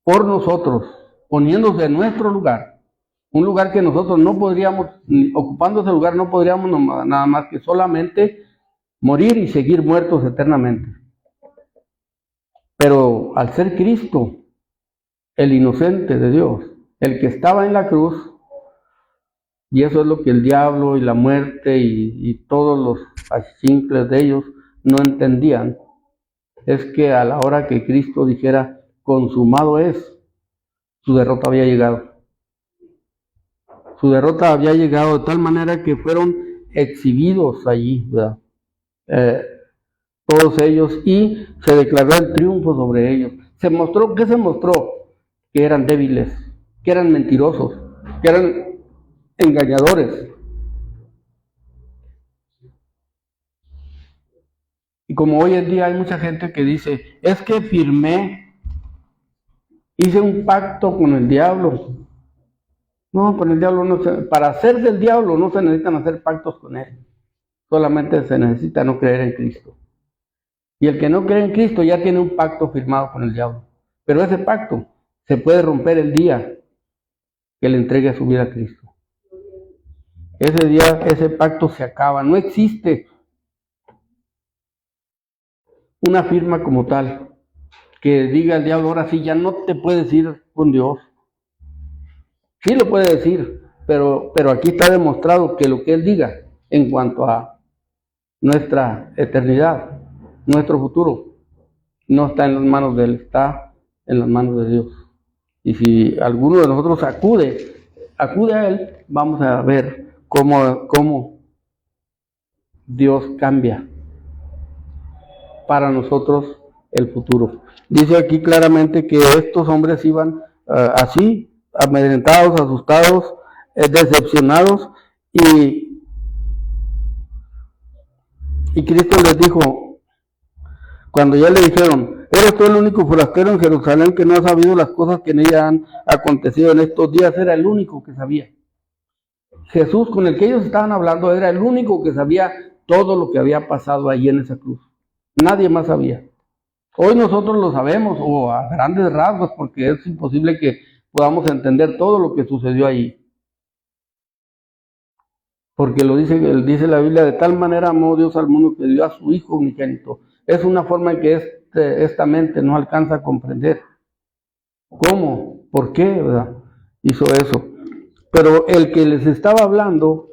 por nosotros, poniéndose en nuestro lugar, un lugar que nosotros no podríamos, ocupando ese lugar no podríamos nada más que solamente morir y seguir muertos eternamente. Pero al ser Cristo, el inocente de Dios, el que estaba en la cruz, y eso es lo que el diablo y la muerte y todos los achincles de ellos no entendían, es que a la hora que Cristo dijera, consumado es, su derrota había llegado. Su derrota había llegado de tal manera que fueron exhibidos allí, ¿verdad? Todos ellos, y se declaró el triunfo sobre ellos. ¿Qué se mostró? Que eran débiles, que eran mentirosos, que eran engañadores. Y como hoy en día hay mucha gente que dice, es que hice un pacto con el diablo, No, con el diablo para ser del diablo no se necesitan hacer pactos con él. Solamente se necesita no creer en Cristo. Y el que no cree en Cristo ya tiene un pacto firmado con el diablo. Pero ese pacto se puede romper el día que le entregue su vida a Cristo. Ese día, ese pacto se acaba. No existe una firma como tal que diga el diablo, ahora sí, ya no te puedes ir con Dios. Sí lo puede decir, pero aquí está demostrado que lo que él diga en cuanto a nuestra eternidad, nuestro futuro, no está en las manos de él, está en las manos de Dios. Y si alguno de nosotros acude a él, vamos a ver cómo Dios cambia para nosotros el futuro. Dice aquí claramente que estos hombres iban así, amedrentados, asustados, decepcionados, y Cristo les dijo, cuando ya le dijeron, eres tú el único forastero en Jerusalén que no ha sabido las cosas que en ella han acontecido en estos días, era el único que sabía. Jesús, con el que ellos estaban hablando, era el único que sabía todo lo que había pasado ahí en esa cruz. Nadie más sabía. Hoy nosotros lo sabemos, o a grandes rasgos, porque es imposible que podamos entender todo lo que sucedió ahí. Porque dice la Biblia, de tal manera amó Dios al mundo que dio a su Hijo unigénito. Es una forma en que esta mente no alcanza a comprender. ¿Cómo? ¿Por qué? ¿Verdad? Hizo eso. Pero el que les estaba hablando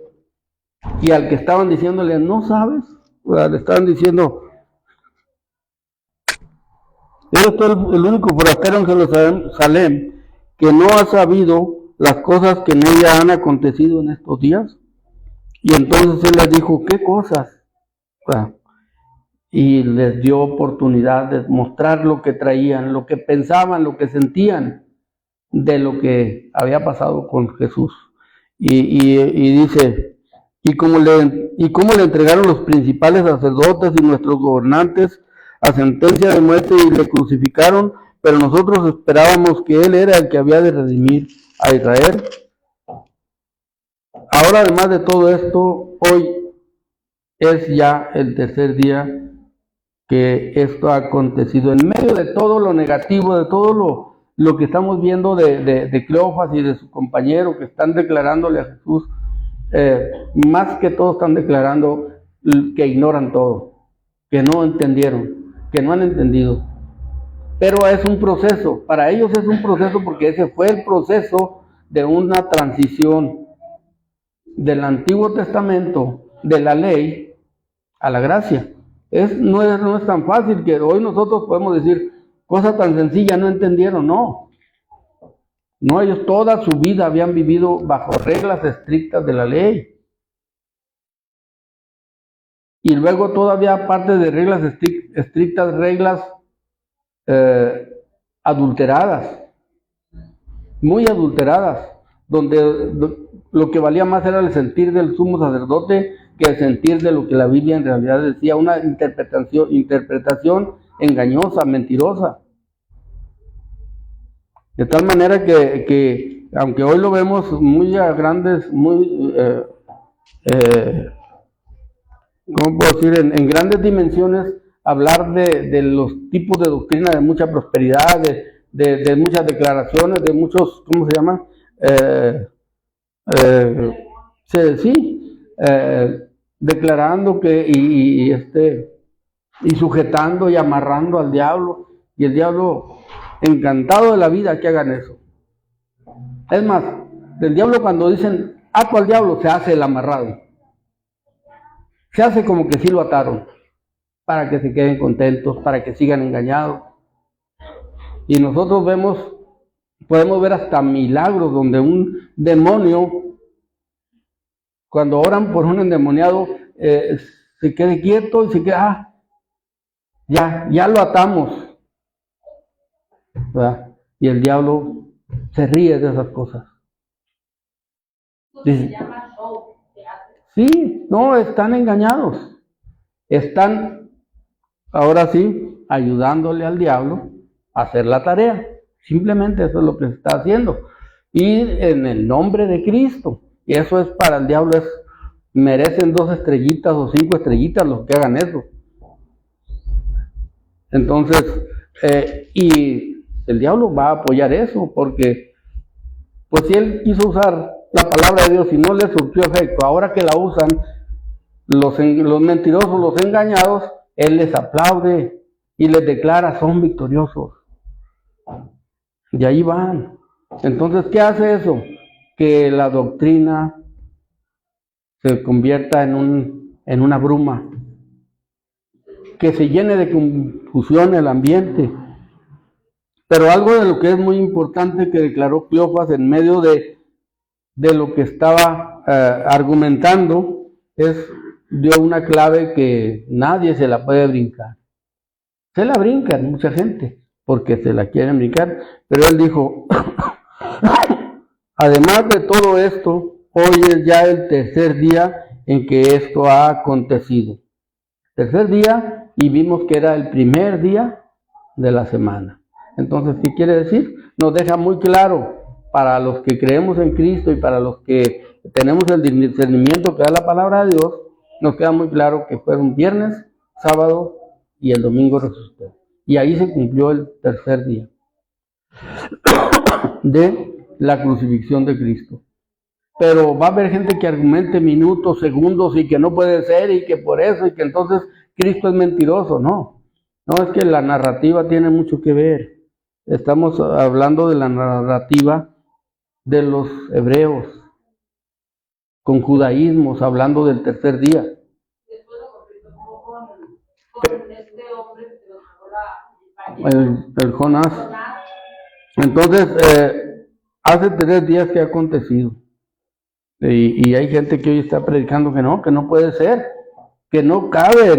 y al que estaban diciéndole, ¿no sabes? ¿Verdad? Le estaban diciendo, eres tú el único forastero en Jerusalén que no ha sabido las cosas que en ella han acontecido en estos días. Y entonces él les dijo, ¿qué cosas? Y les dio oportunidad de mostrar lo que traían, lo que pensaban, lo que sentían de lo que había pasado con Jesús. Y dice, y cómo le entregaron los principales sacerdotes y nuestros gobernantes a sentencia de muerte y le crucificaron, pero nosotros esperábamos que él era el que había de redimir a Israel. Ahora, además de todo esto, hoy es ya el tercer día que esto ha acontecido. En medio de todo lo negativo, de todo lo que estamos viendo de Cleofas y de su compañero que están declarándole a Jesús, más que todo están declarando que ignoran todo, que no entendieron, que no han entendido. Pero es un proceso, para ellos es un proceso porque ese fue el proceso de una transición del Antiguo Testamento, de la ley, a la gracia. No es tan fácil que hoy nosotros podemos decir, cosa tan sencilla, no entendieron, no. No, ellos toda su vida habían vivido bajo reglas estrictas de la ley. Y luego todavía aparte de reglas estrictas, reglas adulteradas, muy adulteradas, donde lo que valía más era el sentir del sumo sacerdote que el sentir de lo que la Biblia en realidad decía, una interpretación engañosa, mentirosa. De tal manera que aunque hoy lo vemos muy a grandes, ¿cómo puedo decir? En grandes dimensiones, hablar de los tipos de doctrina, de mucha prosperidad, de muchas declaraciones, de muchos, ¿cómo se llama? Declarando que y sujetando y amarrando al diablo, y el diablo encantado de la vida que hagan eso. Es más, del diablo cuando dicen ato al diablo, se hace el amarrado, se hace como que sí lo ataron, para que se queden contentos, para que sigan engañados. Y nosotros podemos ver hasta milagros donde un demonio, cuando oran por un endemoniado, se quede quieto y se queda, ya lo atamos, ¿verdad? Y el diablo se ríe de esas cosas. Dice, sí, no, están engañados. Están, ahora sí, ayudándole al diablo a hacer la tarea. Simplemente eso es lo que se está haciendo. ir en el nombre de Cristo. Y eso es para el diablo, merecen 2 estrellitas o 5 estrellitas los que hagan eso. Entonces, y el diablo va a apoyar eso, porque pues si él quiso usar la palabra de Dios y no le surtió efecto, ahora que la usan los mentirosos, los engañados, él les aplaude y les declara, son victoriosos. Y ahí van. Entonces, ¿qué hace eso? Que la doctrina se convierta en una bruma, que se llene de confusión el ambiente. Pero algo de lo que es muy importante que declaró Cleofas en medio de lo que estaba argumentando, dio una clave que nadie se la puede brincar. Se la brincan mucha gente, porque se la quieren brincar, pero él dijo, además de todo esto, hoy es ya el tercer día en que esto ha acontecido. Tercer día, y vimos que era el primer día de la semana. Entonces, ¿qué quiere decir? Nos deja muy claro, para los que creemos en Cristo y para los que tenemos el discernimiento que da la palabra de Dios, nos queda muy claro que fueron viernes, sábado y el domingo resucitó. Y ahí se cumplió el tercer día de la crucifixión de Cristo. Pero va a haber gente que argumente minutos, segundos y que no puede ser y que por eso y que entonces Cristo es mentiroso. No, es que la narrativa tiene mucho que ver. Estamos hablando de la narrativa de los hebreos, con judaísmos, hablando del tercer día. El Jonás. Entonces, hace 3 días que ha acontecido. Y hay gente que hoy está predicando que no puede ser, que no cabe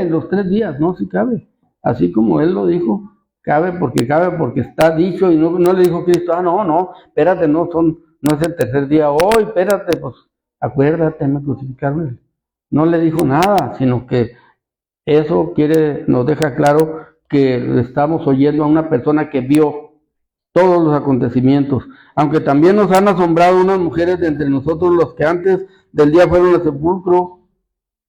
en los 3 días, no, sí cabe. Así como él lo dijo, cabe porque está dicho, y no le dijo Cristo, no, espérate, no es el tercer día hoy, espérate, pues acuérdate, me crucificaron. No le dijo nada, sino que eso nos deja claro que estamos oyendo a una persona que vio todos los acontecimientos, aunque también nos han asombrado unas mujeres de entre nosotros, los que antes del día fueron al sepulcro,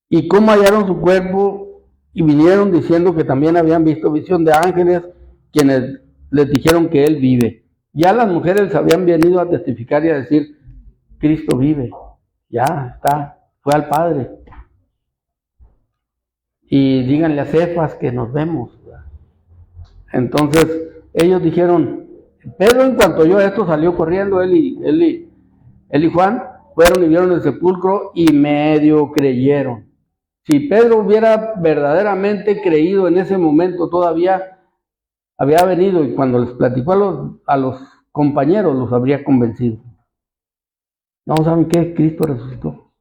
y cómo hallaron su cuerpo, y vinieron diciendo que también habían visto visión de ángeles, quienes les dijeron que él vive. Ya las mujeres habían venido a testificar y a decir, Cristo vive, ya está, fue al Padre. Y díganle a Cefas que nos vemos. Entonces ellos dijeron, Pedro en cuanto oyó esto salió corriendo, él y Juan fueron y vieron el sepulcro y medio creyeron. Si Pedro hubiera verdaderamente creído en ese momento, todavía había venido y cuando les platicó a los compañeros los habría convencido. No, ¿saben qué? Cristo resucitó.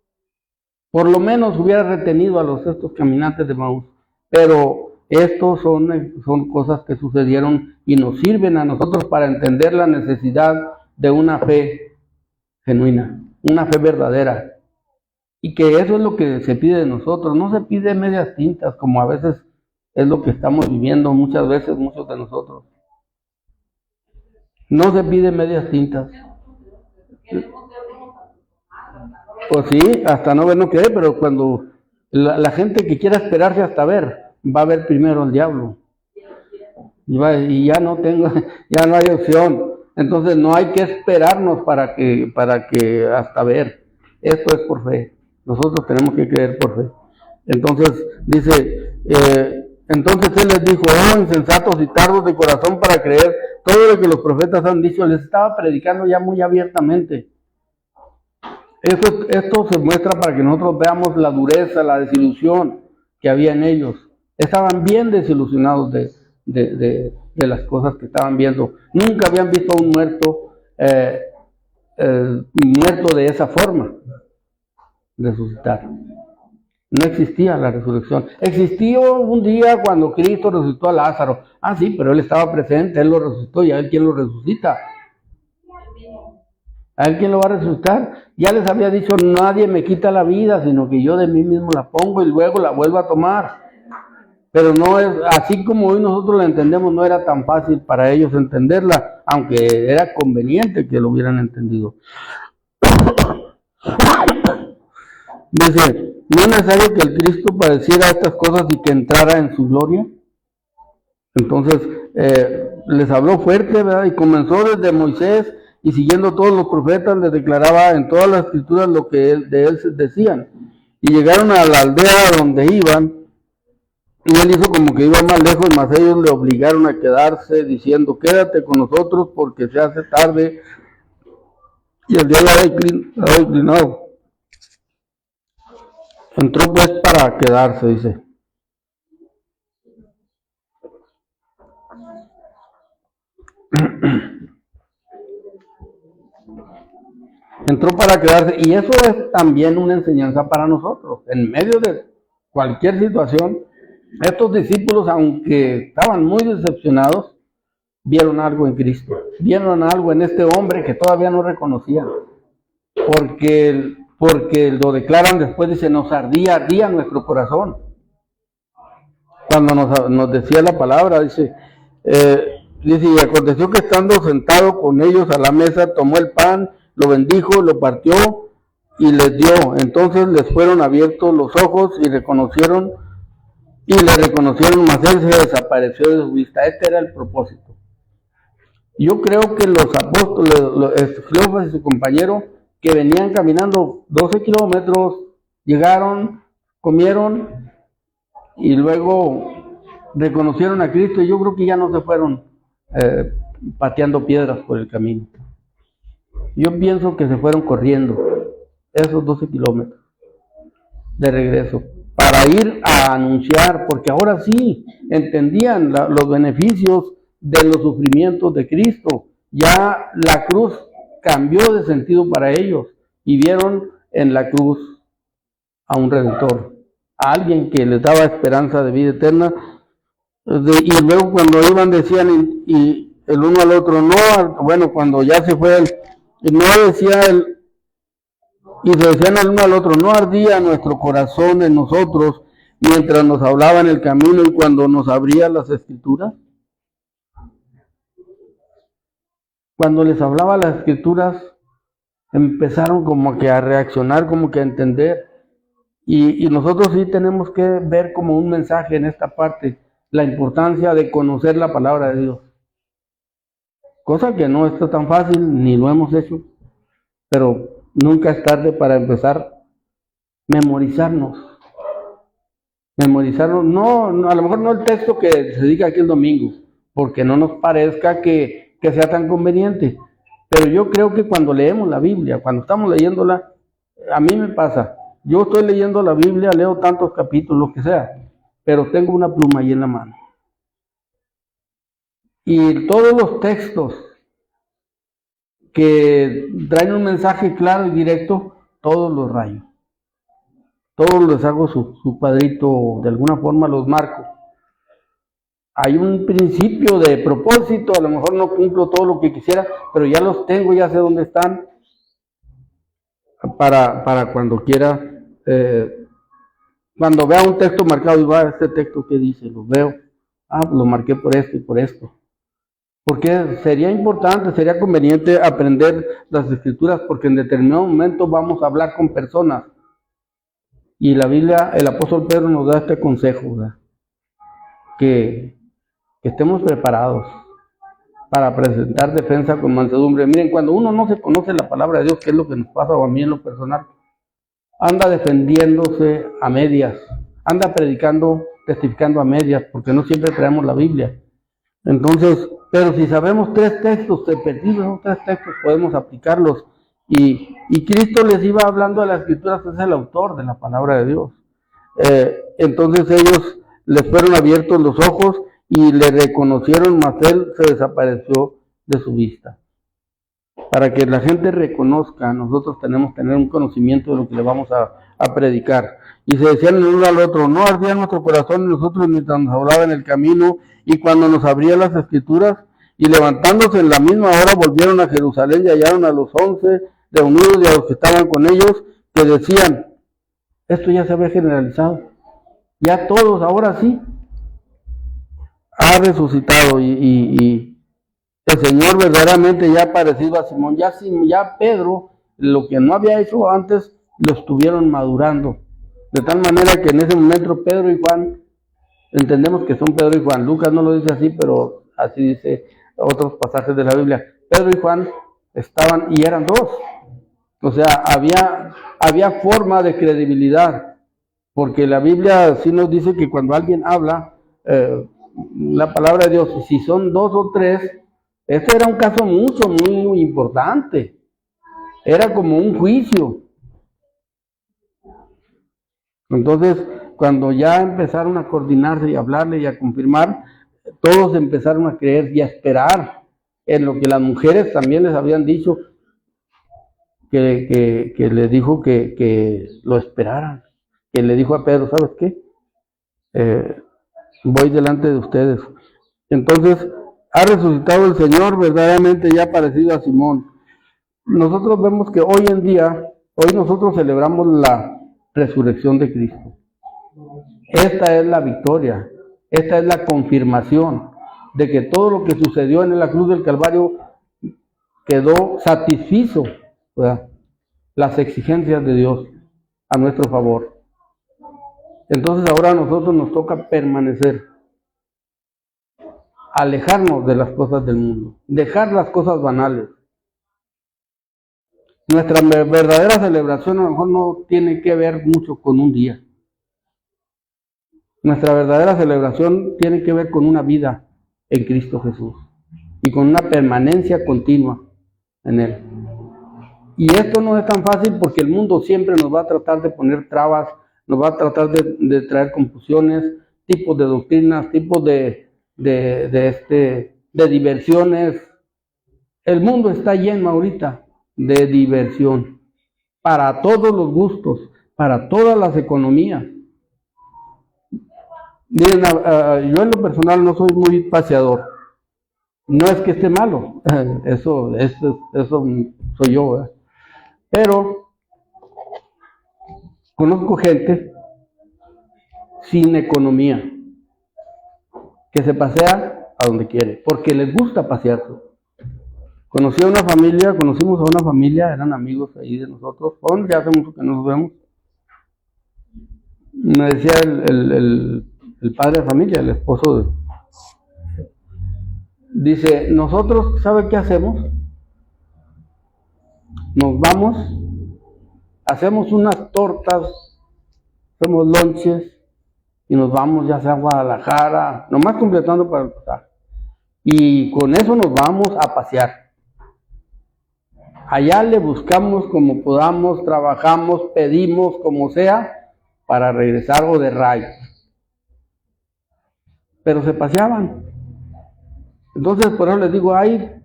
Por lo menos hubiera retenido a estos caminantes de Maús. Pero estos son cosas que sucedieron y nos sirven a nosotros para entender la necesidad de una fe genuina, una fe verdadera. Y que eso es lo que se pide de nosotros. No se pide medias tintas, como a veces es lo que estamos viviendo muchas veces, muchos de nosotros. No se pide medias tintas. Pues sí, hasta no ver no quede, pero cuando la gente que quiera esperarse hasta ver, va a ver primero al diablo. Y ya no hay opción. Entonces no hay que esperarnos para que hasta ver. Esto es por fe. Nosotros tenemos que creer por fe. Entonces dice, entonces él les dijo, insensatos y tardos de corazón para creer todo lo que los profetas han dicho. Les estaba predicando ya muy abiertamente. Esto se muestra para que nosotros veamos la dureza, la desilusión que había en ellos. Estaban bien desilusionados de las cosas que estaban viendo. Nunca habían visto a un muerto muerto de esa forma resucitar. No existía la resurrección. Existió un día cuando Cristo resucitó a Lázaro. Sí, pero él estaba presente, él lo resucitó, y a él, ¿quién lo resucita? ¿A él quién lo va a resucitar? Ya les había dicho, nadie me quita la vida, sino que yo de mí mismo la pongo y luego la vuelvo a tomar. pero no es, así como hoy nosotros la entendemos, no era tan fácil para ellos entenderla, aunque era conveniente que lo hubieran entendido. Dice, ¿no es necesario que el Cristo padeciera estas cosas y que entrara en su gloria? Entonces, les habló fuerte, ¿verdad? Y comenzó desde Moisés y siguiendo todos los profetas, les declaraba en todas las escrituras lo que de él decían. Y llegaron a la aldea donde iban, y él hizo como que iba más lejos, mas ellos le obligaron a quedarse, diciendo, quédate con nosotros porque se hace tarde, y el día ya había inclinado. Entró pues para quedarse, dice. Entró para quedarse, y eso es también una enseñanza para nosotros. En medio de cualquier situación, estos discípulos, aunque estaban muy decepcionados, vieron algo en Cristo, vieron algo en este hombre que todavía no reconocían, porque lo declaran después, dice, nos ardía nuestro corazón. Cuando nos decía la palabra, dice, y aconteció que estando sentado con ellos a la mesa, tomó el pan, lo bendijo, lo partió y les dio. Entonces les fueron abiertos los ojos y le reconocieron, mas él se desapareció de su vista. Este era el propósito. Yo creo que los apóstoles, Cleofas y su compañero, que venían caminando 12 kilómetros, llegaron, comieron y luego reconocieron a Cristo, y yo creo que ya no se fueron pateando piedras por el camino. Yo pienso que se fueron corriendo esos 12 kilómetros de regreso para ir a anunciar, porque ahora sí entendían los beneficios de los sufrimientos de Cristo. Ya la cruz cambió de sentido para ellos y vieron en la cruz a un Redentor, a alguien que les daba esperanza de vida eterna. Y luego cuando iban decían y el uno al otro, no, bueno, cuando ya se fue no decía él, y se decían el uno al otro, no ardía nuestro corazón en nosotros mientras nos hablaba en el camino y cuando nos abría las escrituras. Cuando les hablaba las escrituras, empezaron como que a reaccionar, como que a entender. Y nosotros sí tenemos que ver como un mensaje en esta parte, la importancia de conocer la palabra de Dios. Cosa que no está tan fácil, ni lo hemos hecho, pero nunca es tarde para empezar. Memorizarnos, no, a lo mejor no el texto que se diga aquí el domingo, porque no nos parezca que sea tan conveniente, pero yo creo que cuando leemos la Biblia, cuando estamos leyéndola, a mí me pasa, yo estoy leyendo la Biblia, leo tantos capítulos, lo que sea, pero tengo una pluma ahí en la mano. Y todos los textos que traen un mensaje claro y directo, todos los rayo. Todos les hago su cuadrito, de alguna forma los marco. Hay un principio de propósito, a lo mejor no cumplo todo lo que quisiera, pero ya los tengo, ya sé dónde están, para cuando quiera, cuando vea un texto marcado y va, este texto que dice, lo veo, lo marqué por esto y por esto. Porque sería importante, sería conveniente aprender las escrituras, porque en determinado momento vamos a hablar con personas. Y la Biblia, el apóstol Pedro nos da este consejo, ¿verdad? Que estemos preparados para presentar defensa con mansedumbre. Miren, cuando uno no se conoce la palabra de Dios, que es lo que nos pasa a mí en lo personal, anda defendiéndose a medias, anda predicando, testificando a medias, porque no siempre traemos la Biblia. Entonces, pero si sabemos tres textos, perdidos tres textos, podemos aplicarlos. Y Cristo les iba hablando de las escrituras, es el autor de la palabra de Dios. Entonces ellos les fueron abiertos los ojos y le reconocieron, mas él se desapareció de su vista. Para que la gente reconozca, nosotros tenemos que tener un conocimiento de lo que le vamos a predicar. Y se decían el uno al otro, no ardía nuestro corazón en nosotros mientras nos hablaba en el camino y cuando nos abría las escrituras. Y levantándose en la misma hora volvieron a Jerusalén y hallaron a los 11 reunidos y a los que estaban con ellos, que decían, esto ya se había generalizado. Ya todos, ahora sí, ha resucitado y el Señor verdaderamente ya ha parecido a Simón. Ya Pedro, lo que no había hecho antes, lo estuvieron madurando. De tal manera que en ese momento Pedro y Juan, entendemos que son Pedro y Juan. Lucas no lo dice así, pero así dice otros pasajes de la Biblia. Pedro y Juan estaban y eran dos. O sea, había forma de credibilidad, porque la Biblia sí nos dice que cuando alguien habla la palabra de Dios, si son dos o tres, este era un caso muy importante. Era como un juicio. Entonces, cuando ya empezaron a coordinarse y a hablarle y a confirmar, todos empezaron a creer y a esperar en lo que las mujeres también les habían dicho, que les dijo que lo esperaran, que le dijo a Pedro, ¿sabes qué? Voy delante de ustedes. Entonces, ha resucitado el Señor, verdaderamente ya parecido a Simón. Nosotros vemos que hoy en día, hoy nosotros celebramos la resurrección de Cristo. Esta es la victoria, esta es la confirmación de que todo lo que sucedió en la cruz del Calvario quedó satisfizo, ¿verdad?, las exigencias de Dios a nuestro favor. Entonces ahora a nosotros nos toca permanecer, alejarnos de las cosas del mundo, dejar las cosas banales. Nuestra verdadera celebración a lo mejor no tiene que ver mucho con un día. Nuestra verdadera celebración tiene que ver con una vida en Cristo Jesús y con una permanencia continua en Él. Y esto no es tan fácil porque el mundo siempre nos va a tratar de poner trabas, nos va a tratar de traer confusiones, tipos de doctrinas, tipos de diversiones. El mundo está lleno ahorita de diversión, para todos los gustos, para todas las economías. Miren, yo en lo personal no soy muy paseador. No es que esté malo, eso soy yo, ¿verdad? Pero conozco gente sin economía que se pasea a donde quiere, porque les gusta pasearse. Conocimos a una familia, eran amigos ahí de nosotros, ya hace mucho que nos vemos. Me decía el padre de familia, el esposo dice, nosotros, ¿sabe qué hacemos? Nos vamos, hacemos unas tortas, hacemos lonches y nos vamos ya sea a Guadalajara, nomás completando para el pasaje. Y con eso nos vamos a pasear. Allá le buscamos como podamos, trabajamos, pedimos, como sea, para regresar o de rayo. Pero se paseaban. Entonces, por eso les digo, hay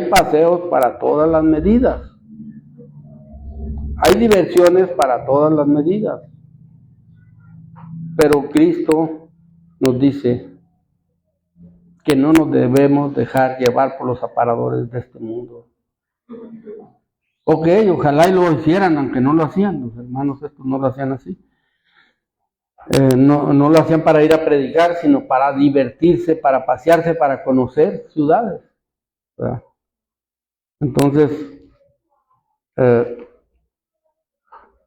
paseos para todas las medidas. Hay diversiones para todas las medidas. Pero Cristo nos dice que no nos debemos dejar llevar por los aparadores de este mundo. Ok, ojalá y lo hicieran, aunque no lo hacían. Los hermanos estos no lo hacían así. No lo hacían para ir a predicar, sino para divertirse, para pasearse, para conocer ciudades, ¿verdad? Entonces,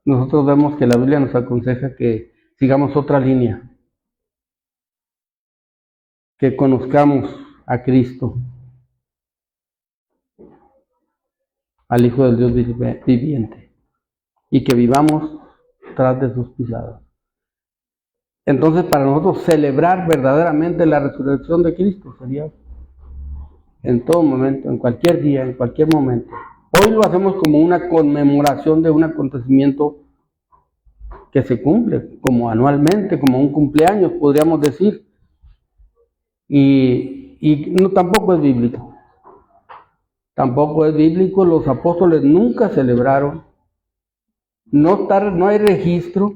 nosotros vemos que la Biblia nos aconseja que sigamos otra línea, que conozcamos a Cristo, al Hijo del Dios viviente, y que vivamos tras de sus pisadas. Entonces, para nosotros celebrar verdaderamente la resurrección de Cristo sería en todo momento, en cualquier día, en cualquier momento. Hoy lo hacemos como una conmemoración de un acontecimiento que se cumple, como anualmente, como un cumpleaños, podríamos decir. Y no, tampoco es bíblico. Tampoco es bíblico, los apóstoles nunca celebraron. No hay registro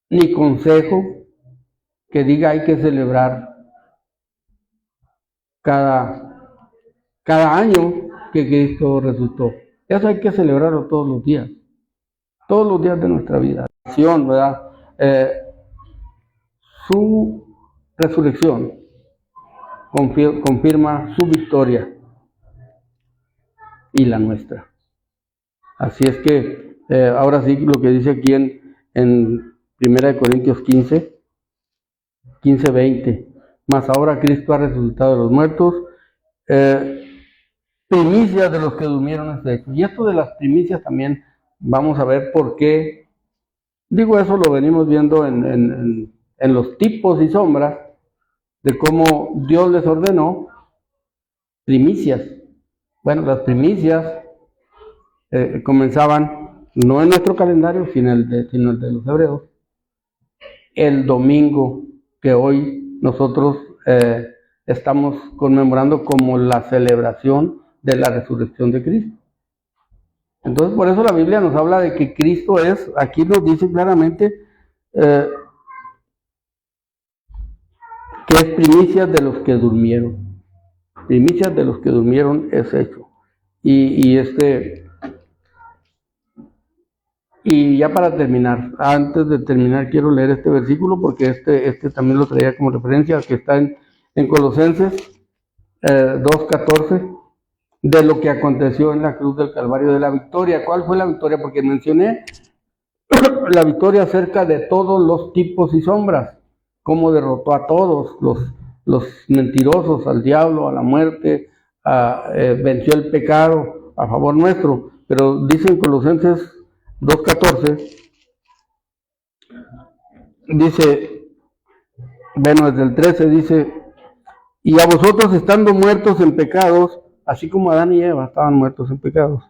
ni consejo que diga hay que celebrar cada año que Cristo resucitó. Eso hay que celebrarlo todos los días de nuestra vida. ¿Verdad? su resurrección confirma su victoria y la nuestra. Así es que ahora sí lo que dice aquí en 1 Corintios 15:20, mas ahora Cristo ha resucitado de los muertos, primicias de los que durmieron es hecho. Y esto de las primicias también vamos a ver por qué. Digo, eso lo venimos viendo en los tipos y sombras de cómo Dios les ordenó primicias. Bueno, las primicias comenzaban no en nuestro calendario, sino el de los hebreos, el domingo que hoy nosotros estamos conmemorando como la celebración de la resurrección de Cristo. Entonces, por eso la Biblia nos habla de que Cristo es, aquí nos dice claramente, que es primicias de los que durmieron. Primicias de los que durmieron es hecho. Y ya para terminar, antes de terminar, quiero leer este versículo porque este también lo traía como referencia, que está en Colosenses 2:14, de lo que aconteció en la cruz del Calvario, de la victoria. ¿Cuál fue la victoria? Porque mencioné la victoria acerca de todos los tipos y sombras, cómo derrotó a todos los mentirosos, al diablo, a la muerte, venció el pecado a favor nuestro. Pero dice en Colosenses 2:14, dice, bueno, desde el 13 dice, y a vosotros estando muertos en pecados, así como Adán y Eva estaban muertos en pecados,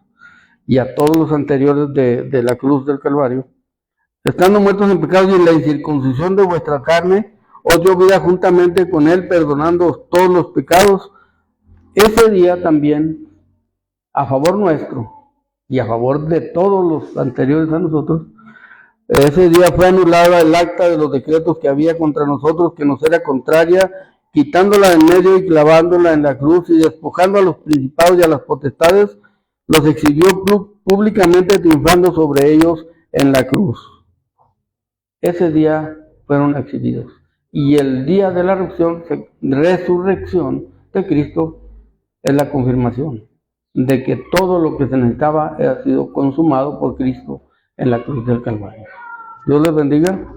y a todos los anteriores de la cruz del Calvario, estando muertos en pecados y en la incircuncisión de vuestra carne, os dio vida juntamente con él, perdonando todos los pecados. Ese día también, a favor nuestro y a favor de todos los anteriores a nosotros, ese día fue anulada el acta de los decretos que había contra nosotros, que nos era contraria, quitándola en medio y clavándola en la cruz, y despojando a los principados y a las potestades, los exhibió públicamente, triunfando sobre ellos en la cruz. Ese día fueron exhibidos. Y el día de la resurrección de Cristo es la confirmación de que todo lo que se necesitaba ha sido consumado por Cristo en la cruz del Calvario. Dios les bendiga.